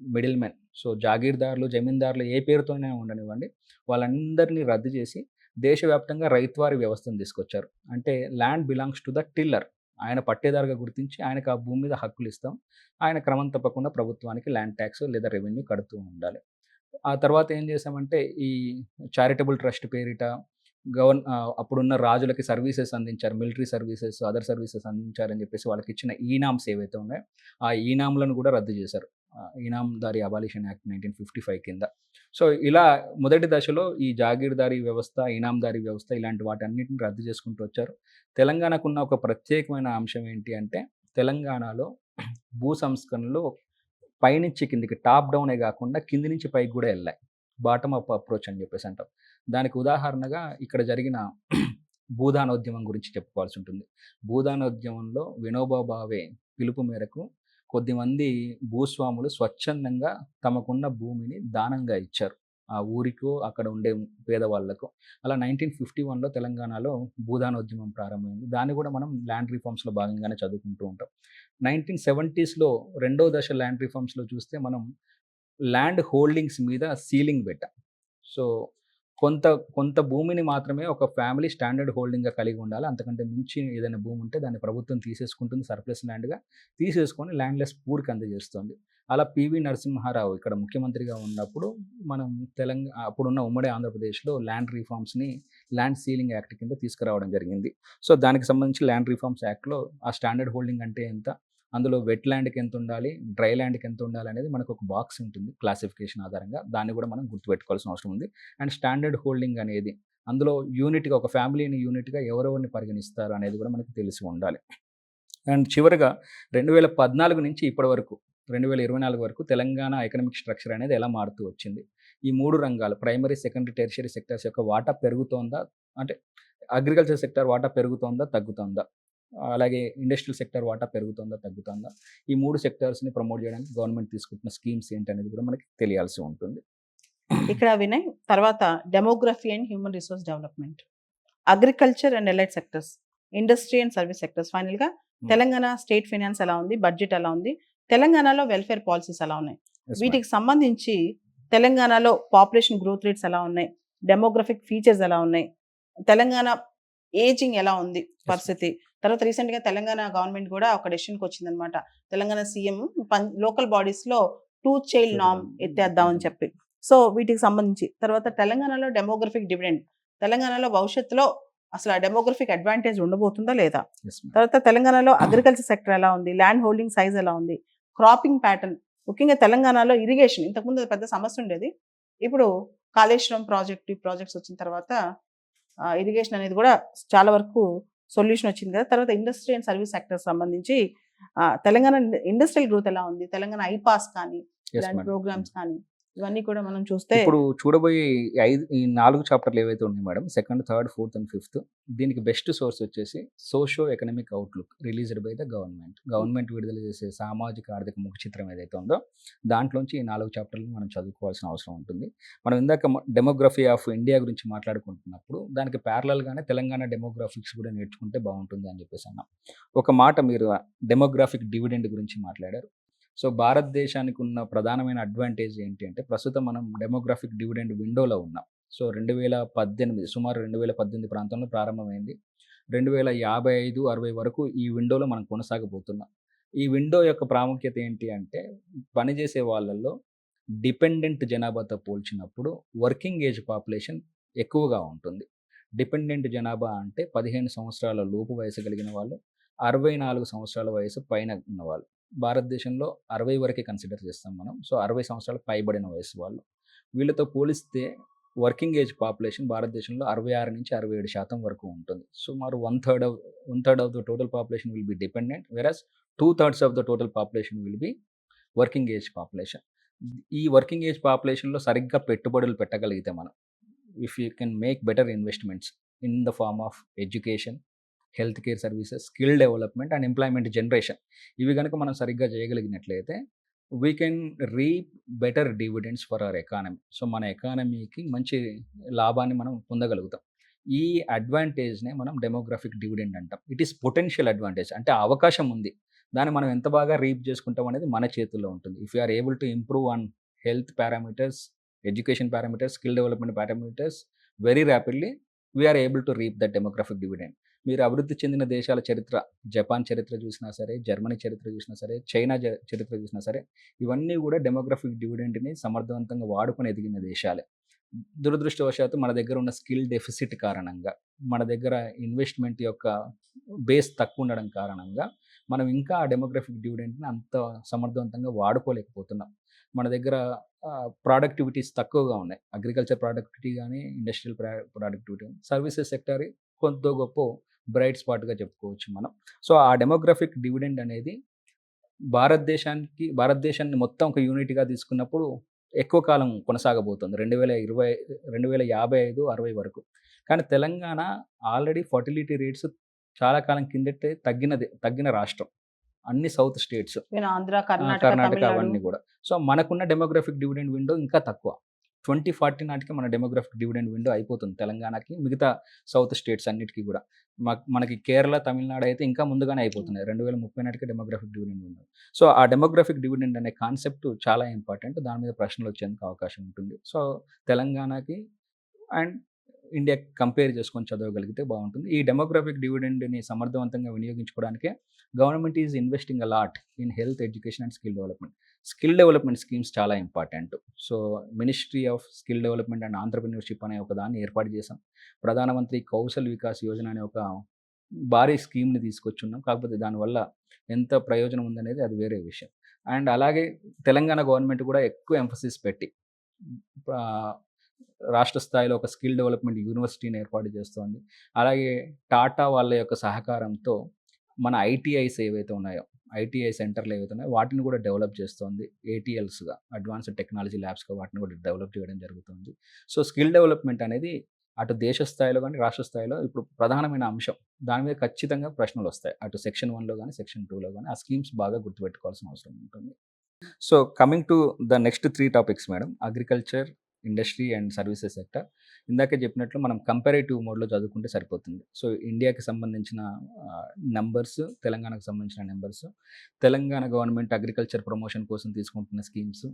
B: Middle men. సో, జాగీర్దారులు, జమీందారులు ఏ పేరుతోనే ఉండనివ్వండి, వాళ్ళందరినీ రద్దు చేసి దేశవ్యాప్తంగా రైతువారీ వ్యవస్థను తీసుకొచ్చారు. అంటే land belongs to the tiller. ఆయన పట్టేదారుగా గుర్తించి ఆయనకు ఆ భూమి మీద హక్కులిస్తాం. ఆయన క్రమం తప్పకుండా ప్రభుత్వానికి ల్యాండ్ ట్యాక్స్ లేదా రెవెన్యూ కడుతూ ఉండాలి. ఆ తర్వాత ఏం చేశామంటే ఈ చారిటబుల్ ట్రస్ట్ పేరిట అప్పుడున్న రాజులకి సర్వీసెస్ అందించారు. మిలిటరీ సర్వీసెస్, అదర్ సర్వీసెస్ అందించారని చెప్పేసి వాళ్ళకిచ్చిన ఈనామ్స్ ఏవైతే ఉన్నాయో, ఆ ఈనాంలను కూడా రద్దు చేశారు. ఈనాందారీ అబాలిషన్ యాక్ట్ 1955 కింద. సో, ఇలా మొదటి దశలో ఈ జాగీర్దారీ వ్యవస్థ, ఈనాందారీ వ్యవస్థ ఇలాంటి వాటన్నిటిని రద్దు చేసుకుంటూ వచ్చారు. తెలంగాణకున్న ఒక ప్రత్యేకమైన అంశం ఏంటి అంటే తెలంగాణలో భూ సంస్కరణలు పైనుంచి కిందికి టాప్ డౌనే గాకుండా కింది నుంచి పైకి గూడా ఎళ్ళాయి. బాటమ్ అప్ అప్రోచ్ అని జెప్పేసి అంటాం. దానికి ఉదాహరణగా ఇక్కడ జరిగిన భూదానోద్యమం గురించి చెప్పుకోవాల్సి ఉంటుంది. భూదానోద్యమంలో వినోబా భావే పిలుపు మేరకు కొద్దిమంది భూస్వాములు స్వచ్ఛందంగా తమకున్న భూమిని దానంగా ఇచ్చారు. ఆ ఊరికో, అక్కడ ఉండే పేదవాళ్ళకో. అలా 1951లో తెలంగాణలో భూదానోద్యమం ప్రారంభమైంది. దాన్ని గూడా మనం ల్యాండ్ రిఫార్మ్స్‌లో భాగంగానే చదువుకుంటూ ఉంటాం. 1970స్‌లో రెండో దశ ల్యాండ్ రిఫార్మ్స్‌లో చూస్తే మనం ల్యాండ్ హోల్డింగ్స్ మీద సీలింగ్ పెట్టాం. సో, కొంత కొంత భూమిని మాత్రమే ఒక ఫ్యామిలీ స్టాండర్డ్ హోల్డింగ్‌గా కలిగి ఉండాలి. అంతకంటే మించి ఏదైనా భూమి ఉంటే దాన్ని ప్రభుత్వం తీసేసుకుంటుంది సర్ప్లస్ ల్యాండ్‌గా. తీసేసుకొని ల్యాండ్‌లెస్ పూర్‌కి అందజేస్తుంది. అలా పివి నరసింహారావు ఇక్కడ ముఖ్యమంత్రిగా ఉన్నప్పుడు మనం అప్పుడున్న ఉమ్మడి ఆంధ్రప్రదేశ్‌లో ల్యాండ్ రిఫార్మ్స్‌ని ల్యాండ్ సీలింగ్ యాక్ట్ కింద తీసుకురావడం జరిగింది. సో, దానికి సంబంధించి ల్యాండ్ రిఫార్మ్స్ యాక్ట్‌లో ఆ స్టాండర్డ్ హోల్డింగ్ అంటే ఎంత? అందులో వెట్ ల్యాండ్‌కి ఎంతుండాలి? డ్రై ల్యాండ్‌కి ఎంతుండాలి? అనేది మనకు ఒక బాక్స్ ఉంటుంది క్లాసిఫికేషన్ ఆధారంగా. దాన్ని కూడా మనం గుర్తుపెట్టుకోవాల్సిన అవసరం ఉంది. అండ్ స్టాండర్డ్ హోల్డింగ్ అనేది అందులో యూనిట్‌గా ఒక ఫ్యామిలీని యూనిట్‌గా ఎవరెవరిని పరిగణిస్తారు అనేది కూడా మనకు తెలిసి ఉండాలి. అండ్ చివరగా 2014 నుంచి ఇప్పటి వరకు 2024 వరకు తెలంగాణ ఎకనామిక్ స్ట్రక్చర్ అనేది ఎలా మారుతూ వచ్చింది? ఈ 3 రంగాలు ప్రైమరీ, సెకండరీ, టెర్షియరీ సెక్టార్స్ యొక్క వాటా పెరుగుతోందా? అంటే అగ్రికల్చర్ సెక్టార్ వాటా పెరుగుతోందా? తగ్గుతోందా? అలాగే ఇండస్ట్రియల్ సెక్టార్ వాటా పెరుగుతోందా? తగ్గుతోందా? ఈ 3 సెక్టార్స్‌ని ప్రమోట్ చేయడానికి గవర్నమెంట్ తీసుకుంటున్న స్కీమ్స్ ఏంటనేది కూడా మనకి తెలియాల్సి ఉంటుంది.
A: ఇక్కడ వినయ్ తర్వాత demography and human resource development, agriculture and allied sectors, industry and service sectors, ఫైనల్‌గా తెలంగాణ స్టేట్ ఫైనాన్స్ ఎలా ఉంది? బడ్జెట్ ఎలా ఉంది? తెలంగాణలో వెల్ఫేర్ పాలసీస్ ఎలా ఉన్నాయి? వీటికి సంబంధించి తెలంగాణలో పాపులేషన్ గ్రోత్ రేట్స్ ఎలా ఉన్నాయి? డెమోగ్రఫిక్ ఫీచర్స్ ఎలా ఉన్నాయి? తెలంగాణ ఏజింగ్ ఎలా ఉంది పరిస్థితి? తర్వాత రీసెంట్‌గా తెలంగాణ గవర్నమెంట్ కూడా ఒక డెసిషన్‌కి వచ్చిందనమాట. తెలంగాణ సీఎం లోకల్ బాడీస్‌లో 2 చైల్డ్ నార్మ్ ఎత్తేద్దామని చెప్పి. సో, వీటికి సంబంధించి తర్వాత తెలంగాణలో డెమోగ్రఫిక్ డివిడెండ్, తెలంగాణలో భవిష్యత్తులో అసలు ఆ డెమోగ్రఫిక్ అడ్వాంటేజ్ ఉండబోతుందా లేదా?
B: Yes madam.
A: తర్వాత తెలంగాణలో అగ్రికల్చర్ సెక్టర్ ఎలా ఉంది? ల్యాండ్ హోల్డింగ్ సైజ్ ఎలా ఉంది? క్రాపింగ్ ప్యాటర్న్, ముఖ్యంగా తెలంగాణలో ఇరిగేషన్ ఇంతకుముందు అది పెద్ద సమస్య ఉండేది. ఇప్పుడు కాళేశ్వరం ప్రాజెక్ట్, ఈ ప్రాజెక్ట్స్ వచ్చిన తర్వాత ఇరిగేషన్ అనేది కూడా చాలా వరకు సొల్యూషన్ వచ్చింది కదా! తర్వాత ఇండస్ట్రీ అండ్ సర్వీస్ సెక్టర్ సంబంధించి తెలంగాణ ఇండస్ట్రియల్ గ్రోత్ ఎలా ఉంది? తెలంగాణ ఐపాస్ కానీ,
B: ఎస్
A: ఇలాంటి
B: మేడం.
A: ప్రోగ్రామ్స్ కానీ ఇవన్నీ కూడా మనం చూస్తే
B: ఇప్పుడు చూడబోయే ఈ 4 చాప్టర్లు ఏవైతే ఉన్నాయి madam, second, third, fourth and fifth, దీనికి బెస్ట్ సోర్స్ వచ్చేసి socio economic outlook released by the government. Government విడుదల చేసే సామాజిక, ఆర్థిక ముఖ చిత్రం ఏదైతే ఉందో, దాంట్లోంచి ఈ 4 చాప్టర్‌లను మనం చదువుకోవాల్సిన అవసరం ఉంటుంది. మనం ఇందాక డెమోగ్రఫీ ఆఫ్ ఇండియా గురించి మాట్లాడుకుంటున్నప్పుడు, దానికి ప్యారలల్‌గానే తెలంగాణ డెమోగ్రాఫిక్స్ కూడా నేర్చుకుంటే బాగుంటుంది అని చెప్పేసి అన్నాం. ఒక మాట మీరు డెమోగ్రాఫిక్ డివిడెండ్ గురించి మాట్లాడారు. సో, భారతదేశానికి ఉన్న ప్రధానమైన అడ్వాంటేజ్ ఏంటి అంటే, ప్రస్తుతం మనం డెమోగ్రాఫిక్ డివిడెండ్ విండోలో ఉన్నాం. సో, 2018 సుమారు 2018 ప్రాంతంలో ప్రారంభమైంది. 2055, 60 వరకు ఈ విండోలో మనం కొనసాగబోతున్నాం. ఈ విండో యొక్క ప్రాముఖ్యత ఏంటి అంటే, పనిచేసే వాళ్ళల్లో డిపెండెంట్ జనాభాతో పోల్చినప్పుడు వర్కింగ్ ఏజ్ పాపులేషన్ ఎక్కువగా ఉంటుంది. డిపెండెంట్ జనాభా అంటే 15 సంవత్సరాల లోపు వయసు కలిగిన వాళ్ళు, 64 సంవత్సరాల వయసు పైన ఉన్నవాళ్ళు. భారతదేశంలో 60 వరకే కన్సిడర్ చేస్తాం మనం. సో, 60 సంవత్సరాలు పైబడిన వయసు వాళ్ళు. వీళ్ళతో పోలిస్తే వర్కింగ్ ఏజ్ పాపులేషన్ భారతదేశంలో 66-67% వరకు ఉంటుంది. సుమారు one third of the total population will be dependent. Versus 2/3 of the total population will be working age population. ఈ వర్కింగ్ ఏజ్ పాపులేషన్‌లో సరిగ్గా పెట్టుబడులు పెట్టగలిగితే మనం, if you can make better investments in the form of education, health care services, skill development and employment generation. ఇవి గనుక మనం సరిగ్గా చేయగలిగినట్లయితే, we can reap better dividends for our economy. So, మన ఎకానమీకి మంచి లాభాన్ని మనం పొందగలుగుతాం. ఈ అడ్వాంటేజ్‌నే మనం డెమోగ్రాఫిక్ డివిడెండ్ అంటాం. It is potential advantage. అంటే ఆ అవకాశం ఉంది. దాన్ని మనం ఎంత బాగా రీప్ చేసుకుంటాం అనేది మన చేతుల్లో ఉంటుంది. If you are able to improve on health parameters, education parameters, skill development parameters very rapidly, we are able to reap that demographic dividend. మీరు అభివృద్ధి చెందిన దేశాల చరిత్ర, జపాన్ చరిత్ర చూసినా సరే, జర్మనీ చరిత్ర చూసినా సరే, చైనా చరిత్ర చూసినా సరే, ఇవన్నీ కూడా డెమోగ్రాఫిక్ డివిడెండ్‌ని సమర్థవంతంగా వాడుకొని ఎదిగిన దేశాలే. దురదృష్టవశాత్తు మన దగ్గర ఉన్న స్కిల్ డెఫిసిట్ కారణంగా, మన దగ్గర ఇన్వెస్ట్‌మెంట్ యొక్క బేస్ తక్కువ ఉండడం కారణంగా, మనం ఇంకా ఆ డెమోగ్రాఫిక్ డివిడెండ్‌ని అంత సమర్థవంతంగా వాడుకోలేకపోతున్నాం. మన దగ్గర ప్రొడక్టివిటీస్ తక్కువగా ఉన్నాయి. అగ్రికల్చర్ ప్రొడక్టివిటీ గానీ, ఇండస్ట్రియల్ ప్రొడక్టివిటీ, సర్వీసెస్ సెక్టార్ కొంతో గొప్పో బ్రైట్ స్పాట్‌గా చెప్పుకోవచ్చు మనం. సో, ఆ డెమోగ్రాఫిక్ డివిడెండ్ అనేది భారతదేశాన్ని మొత్తం ఒక యూనిట్‌గా తీసుకున్నప్పుడు ఎక్కువ కాలం కొనసాగబోతుంది. 2055, 60 వరకు. కానీ తెలంగాణ ఆల్రెడీ ఫర్టిలిటీ రేట్స్ చాలా కాలం కిందటే తగ్గిన రాష్ట్రం. అన్ని సౌత్ స్టేట్స్.
A: ఆంధ్ర, కర్ణాటక,
B: కర్ణాటక
A: తమిళనాడు.
B: అవన్నీ గూడా. సో, మనకున్న డెమోగ్రాఫిక్ డివిడెండ్ విండో ఇంకా తక్కువ. 2040 నాటికి మన డెమోగ్రాఫిక్ డివిడెండ్ విండో అయిపోతుంది తెలంగాణకి, మిగతా సౌత్ స్టేట్స్ అన్నిటికి గూడా. మనకి కేరళ, తమిళనాడు అయితే ఇంకా ముందుగానే అయిపోతున్నాయి. 2030 నాటికి డెమోగ్రాఫిక్ డివిడెండ్ విండో. సో, ఆ డెమోగ్రాఫిక్ డివిడెండ్ అనే కాన్సెప్ట్ చాలా ఇంపార్టెంట్. దాని మీద ప్రశ్నలొచ్చేందుకు అవకాశం ఉంటుంది. సో, తెలంగాణకి అండ్ ఇండియాకి కంపేర్ చేసుకొని చదవగలిగితే బావుంటుంది. ఈ డెమోగ్రాఫిక్ డివిడెండ్‌ని సమర్థవంతంగా వినియోగించుకోవడానికే government is investing a lot in health, education and skill development. Skill development schemes చాలా important. So, ministry of skill development and entrepreneurship అనే ఒక దాన్ని ఏర్పాటు చేశాం. ప్రధానమంత్రి కౌశల్ వికాస్ యోజన అనే ఒక భారీ స్కీమ్‌ని తీసుకొచ్చున్నాం. కాకపోతే దానివల్ల ఎంత ప్రయోజనం ఉందనేది అది వేరే విషయం. అండ్ అలాగే తెలంగాణ గవర్నమెంట్ కూడా ఎక్కువ ఎంఫసిస్ పెట్టి ఆహ్, రాష్ట్ర స్థాయిలో ఒక స్కిల్ డెవలప్మెంట్ యూనివర్సిటీని ఏర్పాటు చేస్తోంది. అలాగే టాటా వాళ్ళ యొక్క సహకారంతో మన ఐటీఐస్ ఏవైతే ఉన్నాయో, ఐటీఐ సెంటర్‌లు ఏవైతే ఉన్నాయో వాటిని కూడా డెవలప్ చేస్తోంది. ఏటీఎల్స్‌గా, అడ్వాన్స్డ్ టెక్నాలజీ ల్యాబ్స్‌గా వాటిని కూడా డెవలప్ చేయడం జరుగుతుంది. సో, స్కిల్ డెవలప్మెంట్ అనేది అటు దేశ స్థాయిలో గానీ, రాష్ట్ర స్థాయిలో ఇప్పుడు ప్రధానమైన అంశం. దాని మీద ఖచ్చితంగా ప్రశ్నలొస్తాయి. అటు సెక్షన్ 1లో గానీ, సెక్షన్ 2లో గానీ ఆ స్కీమ్స్ బాగా గుర్తుపెట్టుకోవాల్సిన అవసరం ఉంటుంది. So, coming to the next 3 topics madam. Agriculture, industry and services sector. ఇందాకే చెప్పినట్లు మనం కంపారేటివ్ మోడ్‌లో చదువుకుంటే సరిపోతుంది. సో, ఇండియాకి సంబంధించిన నంబర్స్, తెలంగాణకు సంబంధించిన numbers, Telangana government agriculture promotion కోసం తీసుకుంటున్న స్కీమ్స్,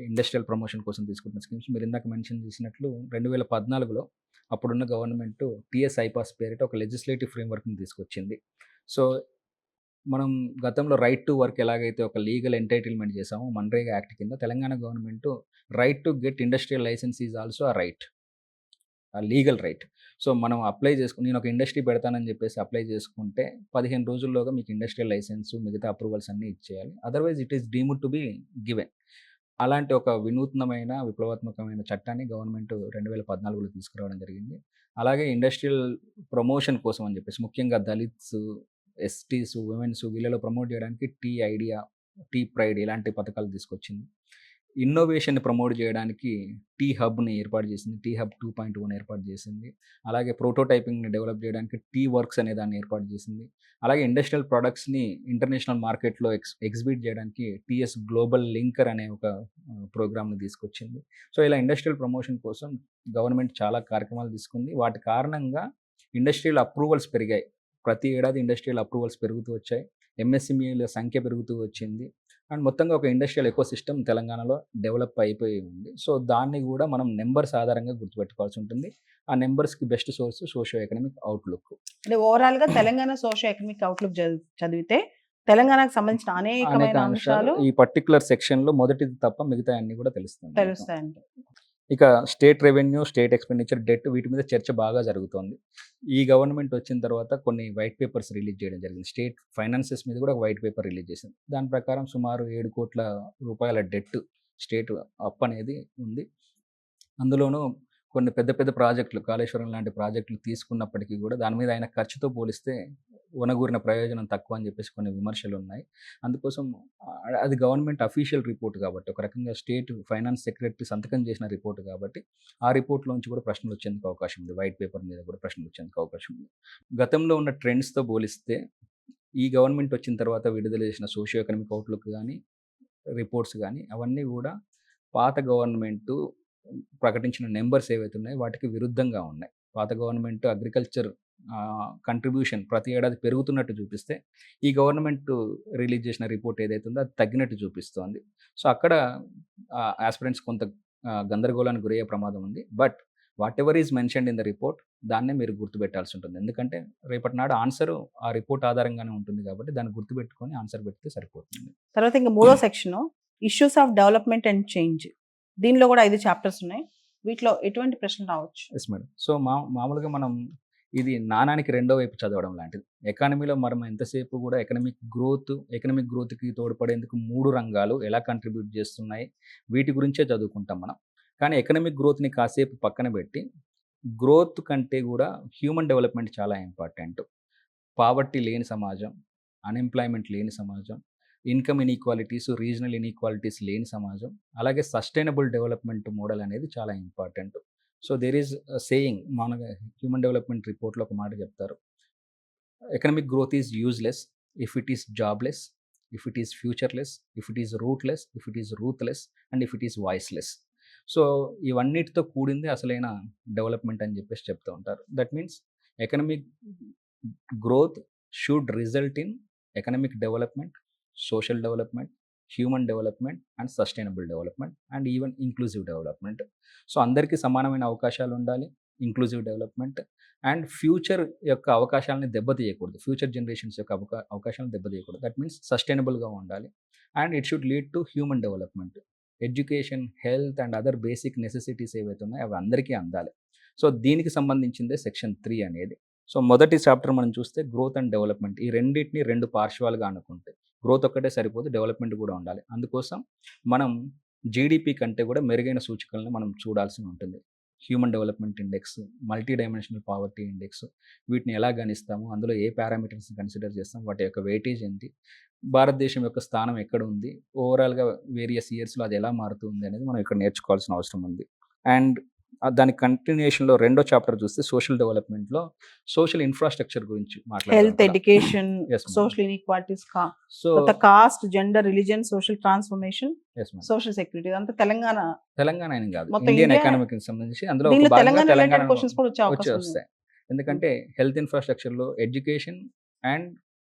B: ఇండస్ట్రియల్ ప్రమోషన్ కోసం తీసుకుంటున్న స్కీమ్స్. మీరు ఇందాక మెన్షన్ చేసినట్లు 2014లో అప్పుడున్న గవర్నమెంట్ టీఎస్ ఐపాస్ పేరిట ఒక లెజిస్లేటివ్ ఫ్రేమ్‌వర్క్‌ని తీసుకొచ్చింది. సో, మనం గతంలో రైట్ టు వర్క్ ఎలాగైతే ఒక లీగల్ ఎంటైటిల్‌మెంట్ చేసామో మన్రేగా యాక్ట్ కింద, Telangana government right to get industrial license is also a right. Legal right. So, మనం అప్లై చేసుకొని నేను ఒక ఇండస్ట్రీ పెడతానని చెప్పేసి అప్లై చేసుకుంటే 15 రోజుల్లోగా మీకు ఇండస్ట్రియల్ లైసెన్సు, మిగతా అప్రూవల్స్ అన్నీ ఇచ్చేయాలి. Otherwise it is deemed to be given. అలాంటి ఒక వినూత్నమైన, విప్లవాత్మకమైన చట్టాన్ని గవర్నమెంట్ 2014లో తీసుకురావడం జరిగింది. అలాగే ఇండస్ట్రియల్ ప్రమోషన్ కోసం అని చెప్పేసి ముఖ్యంగా దళిత్స్, ఎస్టీస్, విమెన్స్ వీళ్ళలో ప్రమోట్ చేయడానికి టీ ఐడియా, టీ ప్రైడ్ ఇలాంటి పథకాలు తీసుకొచ్చింది. ఇన్నోవేషన్‌ని ప్రమోట్ చేయడానికి టీ హబ్‌ని ఏర్పాటు చేసింది. టీ హబ్ 2.0ని ఏర్పాటు చేసింది. అలాగే ప్రోటోటైపింగ్‌ని డెవలప్ చేయడానికి టీ వర్క్స్ అనే దాన్ని ఏర్పాటు చేసింది. అలాగే ఇండస్ట్రియల్ ప్రొడక్ట్స్‌ని ఇంటర్నేషనల్ మార్కెట్‌లో ఎగ్జిబిట్ చేయడానికి టీఎస్ గ్లోబల్ లింకర్ అనే ఒక ప్రోగ్రామ్‌ని తీసుకొచ్చింది. సో, ఇలా ఇండస్ట్రియల్ ప్రమోషన్ కోసం గవర్నమెంట్ చాలా కార్యక్రమాలు తీసుకుంది. వాటి కారణంగా ఇండస్ట్రియల్ అప్రూవల్స్ పెరిగాయి. ప్రతి ఏడాది ఇండస్ట్రియల్ అప్రూవల్స్ పెరుగుతూ వచ్చాయి. ఎంఎస్ఎంఈల సంఖ్య పెరుగుతూ వచ్చింది. అండ్ మొత్తంగా ఒక ఇండస్ట్రియల్ ఎకోసిస్టమ్ తెలంగాణలో డెవలప్ అయిపోయి ఉంది. సో, దాన్ని గూడా మనం నంబర్స్ ఆధారంగా గుర్తుపెట్టుకోవాల్సి ఉంటుంది. ఆ నంబర్స్‌కి best source socio economic outlook.
A: అంటే ఓవరాల్‌గా తెలంగాణ సోషియో ఎకనామిక్ అవుట్‌లుక్ చదివితే తెలంగాణకు సంబంధించిన
B: అనేక
A: అనేకమైన
B: అంశాలు
A: అంశాలు
B: ఈ పర్టిక్యులర్ సెక్షన్‌లో మొదటిది తప్ప మిగతాయన్నీ గూడా తెలుస్తుంది మీకు.
A: తెలుస్తాయండి.
B: ఇక state revenue, state expenditure, debt వీటి మీద చర్చ బాగా జరుగుతోంది. ఈ గవర్నమెంట్ వచ్చిన తర్వాత కొన్ని వైట్ పేపర్స్ రిలీజ్ చేయడం జరిగింది. స్టేట్ ఫైనాన్సెస్ మీద కూడా ఒక వైట్ పేపర్ రిలీజ్ చేసింది. దాని ప్రకారం సుమారు 7,00,00,000 డెట్ స్టేట్ అప్పనేది ఉంది. అందులోనూ కొన్ని పెద్ద పెద్ద ప్రాజెక్టులు, కాళేశ్వరం లాంటి ప్రాజెక్టులు తీసుకున్నప్పటికీ గూడా దాని మీద ఆయన ఖర్చుతో పోలిస్తే ఒనగూరిన ప్రయోజనం తక్కువ అని చెప్పేసి కొన్ని విమర్శలున్నాయి. అందుకోసం అది గవర్నమెంట్ అఫీషియల్ రిపోర్ట్ కాబట్టి, ఒక రకంగా స్టేట్ ఫైనాన్స్ సెక్రటరీ సంతకం చేసిన రిపోర్ట్ కాబట్టి, ఆ రిపోర్ట్‌లోంచి కూడా ప్రశ్నలొచ్చేందుకు అవకాశం ఉంది. వైట్ పేపర్ మీద కూడా ప్రశ్నలొచ్చేందుకు అవకాశం ఉంది. గతంలో ఉన్న ట్రెండ్స్‌తో పోలిస్తే ఈ గవర్నమెంట్ వచ్చిన తర్వాత విడుదల చేసిన సోషియో ఎకనామిక్ అవుట్‌లుక్ గాని, రిపోర్ట్స్ గాని అవన్నీ గూడా పాత గవర్నమెంటు ప్రకటించిన నంబర్స్ ఏవైతే ఉన్నాయో వాటికి విరుద్ధంగా ఉన్నాయి. పాత గవర్నమెంట్ అగ్రికల్చర్ కంట్రిబ్యూషన్ ప్రతి ఏడాది పెరుగుతున్నట్టు చూపిస్తే, ఈ గవర్నమెంట్ రిలీజ్ చేసిన రిపోర్ట్ ఏదైతే ఉందో అది తగ్గినట్టు చూపిస్తోంది. సో, అక్కడ యాస్పిరెంట్స్ కొంత గందరగోళానికి గురయ్యే ప్రమాదం ఉంది. But whatever is mentioned in the report దాన్నే మీరు గుర్తుపెట్టాల్సి ఉంటుంది. ఎందుకంటే రేపటి నాడు ఆన్సరు ఆ రిపోర్ట్ ఆధారంగానే ఉంటుంది కాబట్టి దాన్ని గుర్తుపెట్టుకొని ఆన్సర్ పెడితే సరిపోతుంది.
A: తర్వాత ఇంక మూడో section issues of development and change. దీనిలో కూడా 5 చాప్టర్స్ ఉన్నాయి. వీటిలో ఎటువంటి ప్రశ్నలు రావచ్చు?
B: Yes madam. సో, మామూలుగా మనం ఇది నాణానికి రెండో వైపు చదవడం లాంటిది. ఎకానమీలో మనం ఎంతసేపు గూడా ఎకనామిక్ గ్రోత్‌కి తోడ్పడేందుకు 3 రంగాలు ఎలా కంట్రిబ్యూట్ చేస్తున్నాయి, వీటి గురించే చదువుకుంటాం మనం. కానీ ఎకనామిక్ గ్రోత్‌ని కాసేపు పక్కన పెట్టి, గ్రోత్ కంటే గూడా హ్యూమన్ డెవలప్‌మెంట్ చాలా ఇంపార్టెంట్. పావర్టీ లేని సమాజం, అన్‌ఎంప్లాయ్‌మెంట్ లేని సమాజం, ఇన్‌కమ్ ఇనీక్వాలిటీస్, రీజనల్ ఇనీక్వాలిటీస్ లేని సమాజం, అలాగే సస్టైనబుల్ డెవలప్‌మెంట్ మోడల్ అనేది చాలా important. So, there is saying మామూలుగా హ్యూమన్ డెవలప్‌మెంట్ రిపోర్ట్‌లో ఒక మాట చెప్తారు. Economic growth is useless if it is jobless, if it is futureless, if it is rootless, if it is ruthless and if it is voiceless. So, ఇవన్నిటితో కూడిందే అసలైన డెవలప్‌మెంట్ అని చెప్పేసి చెప్తూ ఉంటారు. That means economic growth should result in economic development, social development, human development and sustainable development and even inclusive development. So, అందరికీ సమానమైన అవకాశాలు ఉండాలి. ఇంక్లూజివ్ డెవలప్‌మెంట్ అండ్ ఫ్యూచర్ యొక్క అవకాశాలను దెబ్బతీయకూడదు. ఫ్యూచర్ జనరేషన్స్ యొక్క అవకాశాలను దెబ్బతీయకూడదు. దట్ మీన్స్ సస్టైనబుల్‌గా ఉండాలి. And it should lead to human development. Education, health and other basic necessities ఏవైతే ఉన్నాయో అవి అందరికీ అందాలి. సో, దీనికి సంబంధించిందే సెక్షన్ 3 అనేది. సో, మొదటి చాప్టర్ మనం చూస్తే గ్రోత్ అండ్ డెవలప్‌మెంట్. ఈ రెండిటిని 2 పార్శ్వాలుగా అనుకుంటే, గ్రోత్ ఒక్కటే సరిపోదు, డెవలప్‌మెంట్ కూడా ఉండాలి. అందుకోసం మనం జీడీపీ కంటే కూడా మెరుగైన సూచికలను మనం చూడాల్సి ఉంటుంది. Human development index, multi dimensional poverty index వీటిని ఎలా గణిస్తాము, అందులో ఏ పారామీటర్స్‌ని కన్సిడర్ చేస్తాం, వాటి యొక్క వెయిటేజ్ ఏంటి, భారతదేశం యొక్క స్థానం ఎక్కడ ఉంది, ఓవరాల్‌గా వేరియస్ ఇయర్స్‌లో అది ఎలా మారుతూ ఉంది అనేది మనం ఇక్కడ నేర్చుకోవాల్సిన అవసరం ఉంది. అండ్ దాని కంటిన్యూయేషన్‌లో రెండో చాప్టర్ చూస్తే సోషల్ డెవలప్‌మెంట్‌లో సోషల్ ఇన్‌ఫ్రాస్ట్రక్చర్ గురించి మాట్లాడదాం
A: హెల్త్,
B: కదా!
A: Education,
B: yes madam.
A: Social inequalities,
B: so,
A: తర్వాత caste, gender, religion, social transformation,
B: yes madam.
A: Social security ఇదంతా తెలంగాణ
B: తెలంగాణ అని కాదు.
A: మొత్తం
B: ఇండియన్
A: ఇండియా
B: ఎకానమీకి సంబంధించి అందులో ఒక
A: దీనిలో
B: భాగంగా
A: తెలంగాణ రిలేటెడ్
B: తెలంగాణ
A: క్వెషన్స్ కూడా వచ్చే అవకాశం ఉంది.
B: వస్తాయి. ఎందుకంటే హెల్త్ ఇన్‌ఫ్రాస్ట్రక్చర్‌లో ఎడ్యుకేషన్ అండ్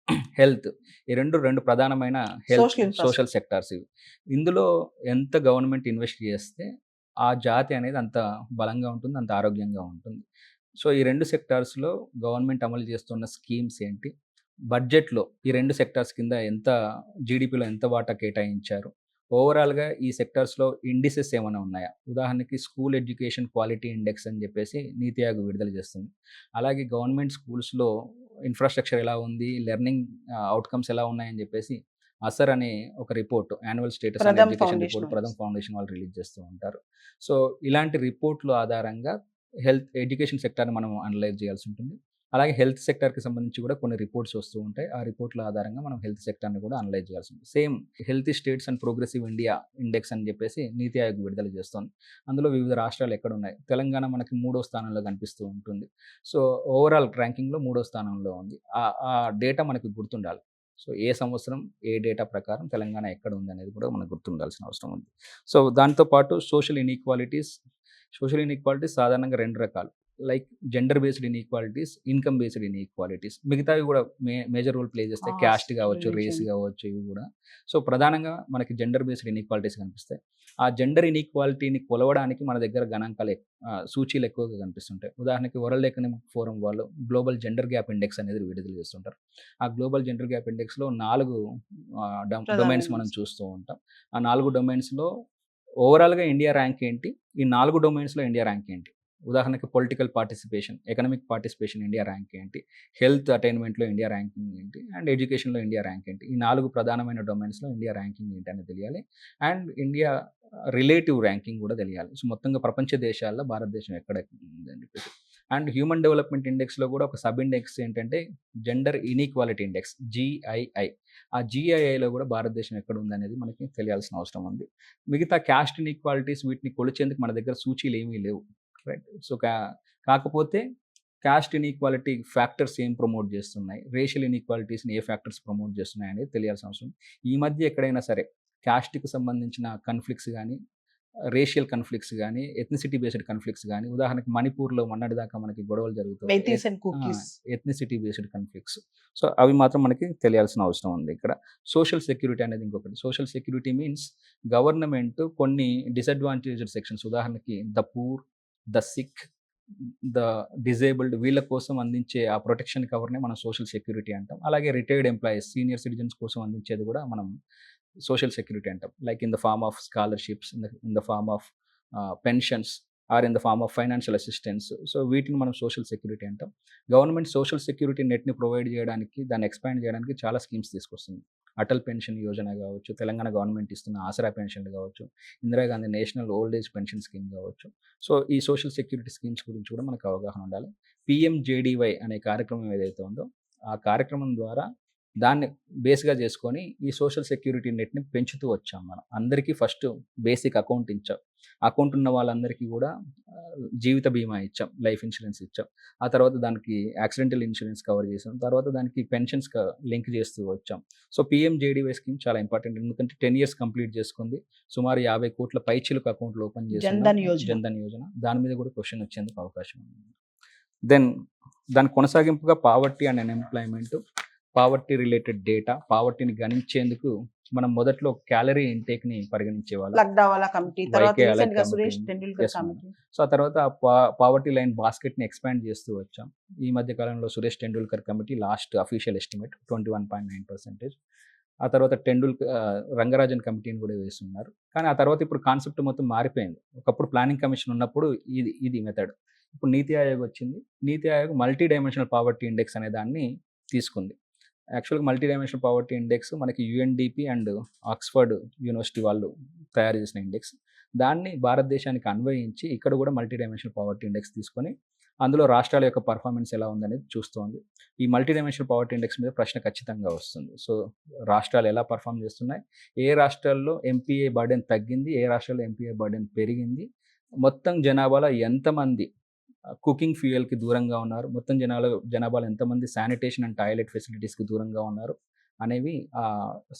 B: హెల్త్ ఈ 2 ప్రధానమైన
A: సోషల్ ఇన్‌ఫ్రాస్ట్రక్చర్.
B: సోషల్ సెక్టార్స్ ఇవి. ఇందులో ఎంత గవర్నమెంట్ ఇన్వెస్ట్ చేస్తే ఆ జాతి అనేది అంత బలంగా ఉంటుంది, అంత ఆరోగ్యంగా ఉంటుంది. సో, ఈ 2 సెక్టార్స్‌లో గవర్నమెంట్ అమలు చేస్తున్న స్కీమ్స్ ఏంటి? బడ్జెట్‌లో ఈ 2 సెక్టార్స్ కింద ఎంత జీడీపీలో ఎంత వాటా కేటాయించారు? ఓవరాల్‌గా ఈ సెక్టార్స్‌లో ఇండిసెస్ ఏమైనా ఉన్నాయా? ఉదాహరణకి స్కూల్ ఎడ్యుకేషన్ క్వాలిటీ ఇండెక్స్ అని చెప్పేసి నీతి ఆయోగ్ విడుదల చేస్తుంది. అలాగే గవర్నమెంట్ స్కూల్స్‌లో ఇన్‌ఫ్రాస్ట్రక్చర్ ఎలా ఉంది? లెర్నింగ్ ఔట్‌కమ్స్ ఎలా ఉన్నాయని చెప్పేసి అసర్ అనే ఒక report annual status on
A: Pratham
B: education
A: foundation
B: report
A: వాళ్ళు.
B: ప్రథమ్ ఫౌండేషన్ వాళ్ళు రిలీజ్ చేస్తూ ఉంటారు. సో, ఇలాంటి రిపోర్ట్‌ల ఆధారంగా ఎడ్యుకేషన్ సెక్టార్‌ని మనం అనలైజ్ చేయాల్సి ఉంటుంది. అలాగే హెల్త్ సెక్టార్‌కి సంబంధించి కూడా కొన్ని రిపోర్ట్స్ వస్తూ ఉంటాయి. ఆ రిపోర్ట్‌ల ఆధారంగా మనం హెల్త్ సెక్టార్‌ని కూడా అనలైజ్ చేయాల్సి ఉంటుంది. Same healthy states and progressive India index అని చెప్పేసి నీతి ఆయోగ్ విడుదల చేస్తోంది. అందులో వివిధ రాష్ట్రాలు ఎక్కడున్నాయి. తెలంగాణ మనకి మూడో స్థానంలో కనిపిస్తూ ఉంటుంది. సో, ఓవరాల్ ర్యాంకింగ్‌లో మూడో స్థానంలో ఉంది. ఆ డేటా మనకి గుర్తుండాలి. సో, ఏ సంవత్సరం, ఏ డేటా ప్రకారం తెలంగాణ ఎక్కడ ఉందనేది కూడా మనకు గుర్తుండాల్సిన అవసరం ఉంది. సో, దాంతో పాటు సోషల్ ఇన్‌ఈక్వాలిటీస్ సాధారణంగా 2 రకాలు. Like gender based inequalities, income based inequalities. మిగతావి కూడా మేజర్ రోల్ ప్లే చేస్తాయి. క్యాస్ట్ కావచ్చు, రేస్
A: రిలీజియన్.
B: కావచ్చు ఇవి కూడా. సో, ప్రధానంగా మనకి జెండర్ బేస్డ్ ఇన్‌ఈక్వాలిటీస్ కనిపిస్తాయి. ఆ జెండర్ ఇన్‌ఈక్వాలిటీని కొలవడానికి మన దగ్గర గణాంకాలు సూచీలు ఎక్కువగా కనిపిస్తుంటాయి. ఉదాహరణకి వరల్డ్ ఎకనామిక్ ఫోరం వాళ్ళు గ్లోబల్ జెండర్ గ్యాప్ ఇండెక్స్ అనేది విడుదల చేస్తుంటారు. ఆ గ్లోబల్ జెండర్ గ్యాప్ ఇండెక్స్‌లో 4 డొమైన్స్ మనం
A: ప్రధానంగా
B: చూస్తూ ఉంటాం. ఆ 4 డొమైన్స్‌లో ఓవరాల్‌గా ఇండియా ర్యాంక్ ఏంటి? ఈ 4 డొమైన్స్‌లో ఇండియా ర్యాంక్ ఏంటి? ఉదాహరణకి political participation, economic participation India rank ఏంటి? హెల్త్ అటైన్‌మెంట్‌లో ఇండియా ర్యాంకింగ్ ఏంటి? అండ్ ఎడ్యుకేషన్‌లో ఇండియా ర్యాంక్ ఏంటి? ఈ 4 ప్రధానమైన డొమైన్స్‌లో ఇండియా ర్యాంకింగ్ ఏంటి అనేది తెలియాలి. అండ్ ఇండియా రిలేటివ్ ర్యాంకింగ్ కూడా తెలియాలి. సో, మొత్తంగా ప్రపంచ దేశాల్లో భారతదేశం ఎక్కడ ఉందని చెప్పేసి. అండ్ హ్యూమన్ డెవలప్‌మెంట్ ఇండెక్స్‌లో కూడా ఒక సబ్ ఇండెక్స్ ఏంటంటే జెండర్ ఇనీక్వాలిటీ ఇండెక్స్ జీఐఐ. ఆ జీఐఐలో కూడా భారతదేశం ఎక్కడ ఉందనేది మనకి తెలియాల్సిన అవసరం ఉంది. మిగతా క్యాస్ట్ ఇన్‌ఈక్వాలిటీస్ వీటిని కొలిచేందుకు మన దగ్గర సూచీలు ఏమీ లేవు. రైట్. సో, కాకపోతే క్యాస్ట్ ఇన్‌ఈక్వాలిటీ ఫ్యాక్టర్స్ ఏం ప్రమోట్ చేస్తున్నాయి? రేషియల్ ఇన్‌ఈక్వాలిటీస్‌ని ఏ ఫ్యాక్టర్స్ ప్రమోట్ చేస్తున్నాయి అనేది తెలియాల్సిన అవసరం ఉంది. ఈ మధ్య ఎక్కడైనా సరే క్యాస్ట్‌కి సంబంధించిన కాన్‌ఫ్లిక్ట్స్ గాని, రేషియల్ కాన్‌ఫ్లిక్ట్స్ గాని, ఎథ్నిసిటీ బేస్డ్ కాన్‌ఫ్లిక్ట్స్ గాని, ఉదాహరణకి మణిపూర్‌లో మొన్నటిదాకా మనకి గొడవలు జరుగుతూ
A: మెయితీస్ అండ్
B: ఆ!
A: Cookies.
B: Ethnicity based conflicts. So, అవి మాత్రం మనకి తెలియాల్సిన అవసరం ఉంది ఇక్కడ. సోషల్ సెక్యూరిటీ అనేది ఇంకొకటి. సోషల్ సెక్యూరిటీ మీన్స్ గవర్నమెంట్ కొన్ని డిసడ్వాంటేజ్డ్ సెక్షన్స్ ఉదాహరణకి the poor, the sick, the disabled వీళ్ళ కోసం అందించే ఆ ప్రొటెక్షన్ కవర్‌నే మనం సోషల్ సెక్యూరిటీ అంటాం. అలాగే రిటైర్డ్ ఎంప్లాయీస్, సీనియర్ సిటిజన్స్ కోసం అందించేది కూడా మనం సోషల్ సెక్యూరిటీ అంటాం. Like in the form of scholarships, in the form of pensions or in the form of financial assistance. So, వీటిని మనం సోషల్ సెక్యూరిటీ అంటాం. గవర్నమెంట్ సోషల్ సెక్యూరిటీ నెట్‌ని ప్రొవైడ్ చేయడానికి, దాన్ని ఎక్స్‌పాండ్ చేయడానికి చాలా స్కీమ్స్ తీసుకొస్తుంది. అటల్ పెన్షన్ యోజన కావచ్చు, తెలంగాణ గవర్నమెంట్ ఇస్తున్న ఆసరా పెన్షన్‌లు కావచ్చు, Indira Gandhi national old age pension scheme కావచ్చు. సో, ఈ సోషల్ సెక్యూరిటీ స్కీమ్స్ గురించి కూడా మనకు అవగాహన ఉండాలి. పీఎంజేడీవై అనే కార్యక్రమం ఏదైతే ఉందో, ఆ కార్యక్రమం ద్వారా దాన్ని బేస్‌గా చేసుకొని ఈ సోషల్ సెక్యూరిటీ నెట్‌ని పెంచుతూ వచ్చాం మనం. అందరికీ ఫస్ట్ బేసిక్ అకౌంట్ ఇచ్చాం. అకౌంట్ ఉన్న వాళ్ళందరికీ కూడా జీవిత బీమా ఇచ్చాం. లైఫ్ ఇన్స్యూరెన్స్ ఇచ్చాం. ఆ తర్వాత దానికి యాక్సిడెంటల్ ఇన్స్యూరెన్స్ కవర్ చేసాం. తర్వాత దానికి పెన్షన్స్ లింక్ చేస్తూ వచ్చాం. సో, పీఎంజేడీవై స్కీమ్ చాలా ఇంపార్టెంట్. ఎందుకంటే 10 ఇయర్స్ కంప్లీట్ చేసుకుంది. సుమారు 50 కోట్ల పైచిలుకు అకౌంట్‌లు ఓపెన్ చేసిన
A: జన్‌ధన్ యోజన.
B: జన్‌ధన్ యోజన. దాని మీద కూడా క్వెషన్ వచ్చేందుకు అవకాశం ఉంది. దెన్ దాని కొనసాగింపుగా poverty and unemployment, poverty related data, పావర్టీని గణించేందుకు మనం మొదట్లో క్యాలరీ ఇంటేక్‌ని పరిగణించేవాళ్ళం.
A: లక్డావాలా కమిటీ, తర్వాత
B: వైకే అలైడ్
A: రీసెంట్‌గా
B: కమిటీ
A: సురేష్
B: ఉంది.
A: Tendulkar
B: yes madam.
A: Committee.
B: So, ఆ తర్వాత పావర్టీ లైన్ బాస్కెట్‌ని ఎక్స్‌పాండ్ చేస్తూ వచ్చాం. ఈ మధ్య కాలంలో Suresh Tendulkar committee last official estimate 21.9%. ఆ తర్వాత రంగరాజన్ కమిటీని కూడా వేసున్నారు. కానీ ఆ తర్వాత ఇప్పుడు కాన్సెప్ట్ మొత్తం మారిపోయింది. ఒకప్పుడు ప్లానింగ్ కమిషన్ ఉన్నప్పుడు ఇది మెథడ్. ఇప్పుడు నీతి ఆయోగ్ వచ్చింది. నీతి Aayog multi dimensional poverty index అనే దాన్ని తీసుకుంది. యాక్చువల్‌గా మల్టీ డైమెన్షనల్ పావర్టీ ఇండెక్స్ మనకి యూఎన్‌డీపీ అండ్ ఆక్స్‌ఫర్డ్ యూనివర్సిటీ వాళ్ళు తయారు చేసిన ఇండెక్స్. దాన్ని భారతదేశానికి అన్వయించి ఇక్కడ కూడా మల్టీ డైమెన్షనల్ పావర్టీ ఇండెక్స్ తీసుకొని, అందులో రాష్ట్రాల యొక్క పెర్ఫార్మెన్స్ ఎలా ఉందనేది చూస్తోంది. ఈ మల్టీ డైమెన్షనల్ పావర్టీ ఇండెక్స్ మీద ప్రశ్న ఖచ్చితంగా వస్తుంది. సో, రాష్ట్రాలు ఎలా పెర్ఫార్మ్ చేస్తున్నాయి? ఏ రాష్ట్రాల్లో ఎంపీఏ బర్డెన్ తగ్గింది? ఏ రాష్ట్రాల్లో ఎంపీఏ బర్డెన్ పెరిగింది? మొత్తం జనాభాలో ఎంతమంది కుకింగ్ ఫ్యూయల్‌కి దూరంగా ఉన్నారు? మొత్తం జనాభాలో ఎంతమంది శానిటేషన్ అండ్ టాయిలెట్ ఫెసిలిటీస్‌కి దూరంగా ఉన్నారు? అనేవి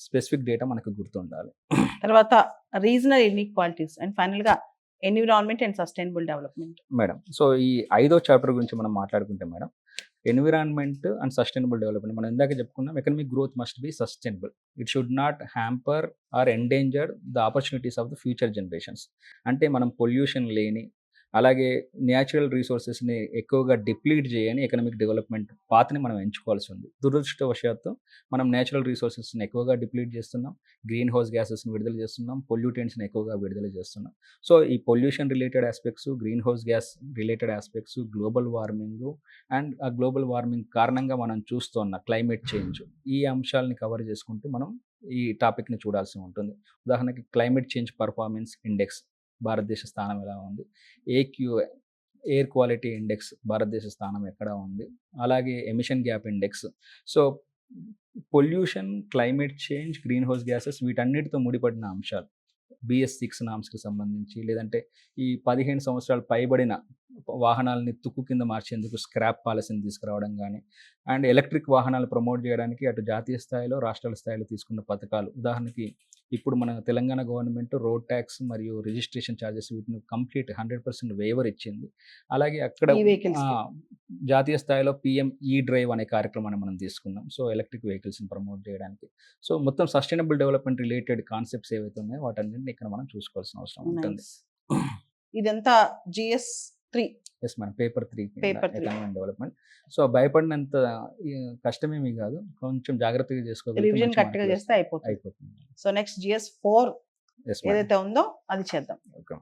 B: స్పెసిఫిక్ డేటా మనకు గుర్తుండాలి.
A: తర్వాత రీజనల్ ఇన్‌ఈక్వాలిటీస్ అండ్ ఫైనల్‌గా environment and sustainable development.
B: Madam. So, ఈ ఐదో చాప్టర్ గురించి మనం మాట్లాడుకుంటే madam, environment and sustainable development. మనం ఇందాక చెప్పుకున్నాం economic growth must be sustainable. It should not hamper or endanger the opportunities of the future generations. అంటే మనం పొల్యూషన్ లేని, అలాగే న్యాచురల్ రిసోర్సెస్ని ఎక్కువగా డిప్లీట్ చేయని ఎకనామిక్ డెవలప్మెంట్ పాత్ని మనం ఎంచుకోవాల్సి ఉంది. దురదృష్టవశాత్తు మనం న్యాచురల్ రిసోర్సెస్ని ఎక్కువగా డిప్లీట్ చేస్తున్నాం, గ్రీన్ హౌస్ గ్యాసెస్ని విడుదల చేస్తున్నాం, పొల్యూటెంట్స్ని ఎక్కువగా విడుదల చేస్తున్నాం. సో ఈ pollution related aspects, green house gas related aspects, global warming and ఆ గ్లోబల్ వార్మింగ్ కారణంగా మనం చూస్తున్న క్లైమేట్ చేంజ్, ఈ అంశాలని కవర్ చేసుకుంటూ మనం ఈ టాపిక్ని చూడాల్సి ఉంటుంది. ఉదాహరణకి క్లైమేట్ చేంజ్ పర్ఫార్మెన్స్ ఇండెక్స్ భారతదేశ స్థానం ఎలా ఉంది, ఏక్యూఐ ఎయిర్ క్వాలిటీ ఇండెక్స్ భారతదేశ స్థానం ఎక్కడ ఉంది, అలాగే emission gap index. So pollution, climate change, green house gases వీటన్నిటితో ముడిపడిన అంశాలు. BS6 నామ్స్కి సంబంధించి, లేదంటే ఈ 15 సంవత్సరాలు పైబడిన వాహనాలని తుక్కు కింద మార్చేందుకు స్క్రాప్ పాలసీని తీసుకురావడం కానీ, అండ్ ఎలక్ట్రిక్ వాహనాలు ప్రమోట్ చేయడానికి అటు జాతీయ స్థాయిలో, రాష్ట్రాల స్థాయిలో తీసుకున్న పథకాలు. ఉదాహరణకి ఇప్పుడు మన తెలంగాణ గవర్నమెంట్ రోడ్ ట్యాక్స్ మరియు రిజిస్ట్రేషన్ ఛార్జెస్ వీటిని కంప్లీట్ 100% వేవర్ ఇచ్చింది. అలాగే అక్కడ
A: ఈ వెహికల్స్
B: జాతీయ స్థాయిలో PM డ్రైవ్ అనే కార్యక్రమాన్ని మనం తీసుకున్నాం. సో ఎలక్ట్రిక్ వెహికల్స్ని ప్రమోట్ చేయడానికి. సో మొత్తం సస్టైనబుల్ డెవలప్మెంట్ రిలేటెడ్ కాన్సెప్ట్స్ ఏవైతే ఉన్నాయో వాటన్నింటిని ఇక్కడ మనం చూసుకోవాల్సిన అవసరం ఉంటుంది.
A: ఇదంతా GS3
B: yes madam, paper 3
A: Paper 3.
B: Economic development. So భయపడినంత కష్టమేమీ కాదు, కొంచెం జాగ్రత్తగా చేసుకోగలిగితే
A: రివిజన్
B: మంచి
A: కరెక్ట్గా
B: మార్కులు
A: చేస్తే అయిపోతుంది.
B: అయిపోతుంది.
A: So next GS4
B: yes madam,
A: ఏదైతే ఉందో అది చేద్దాం.
B: ఓకే.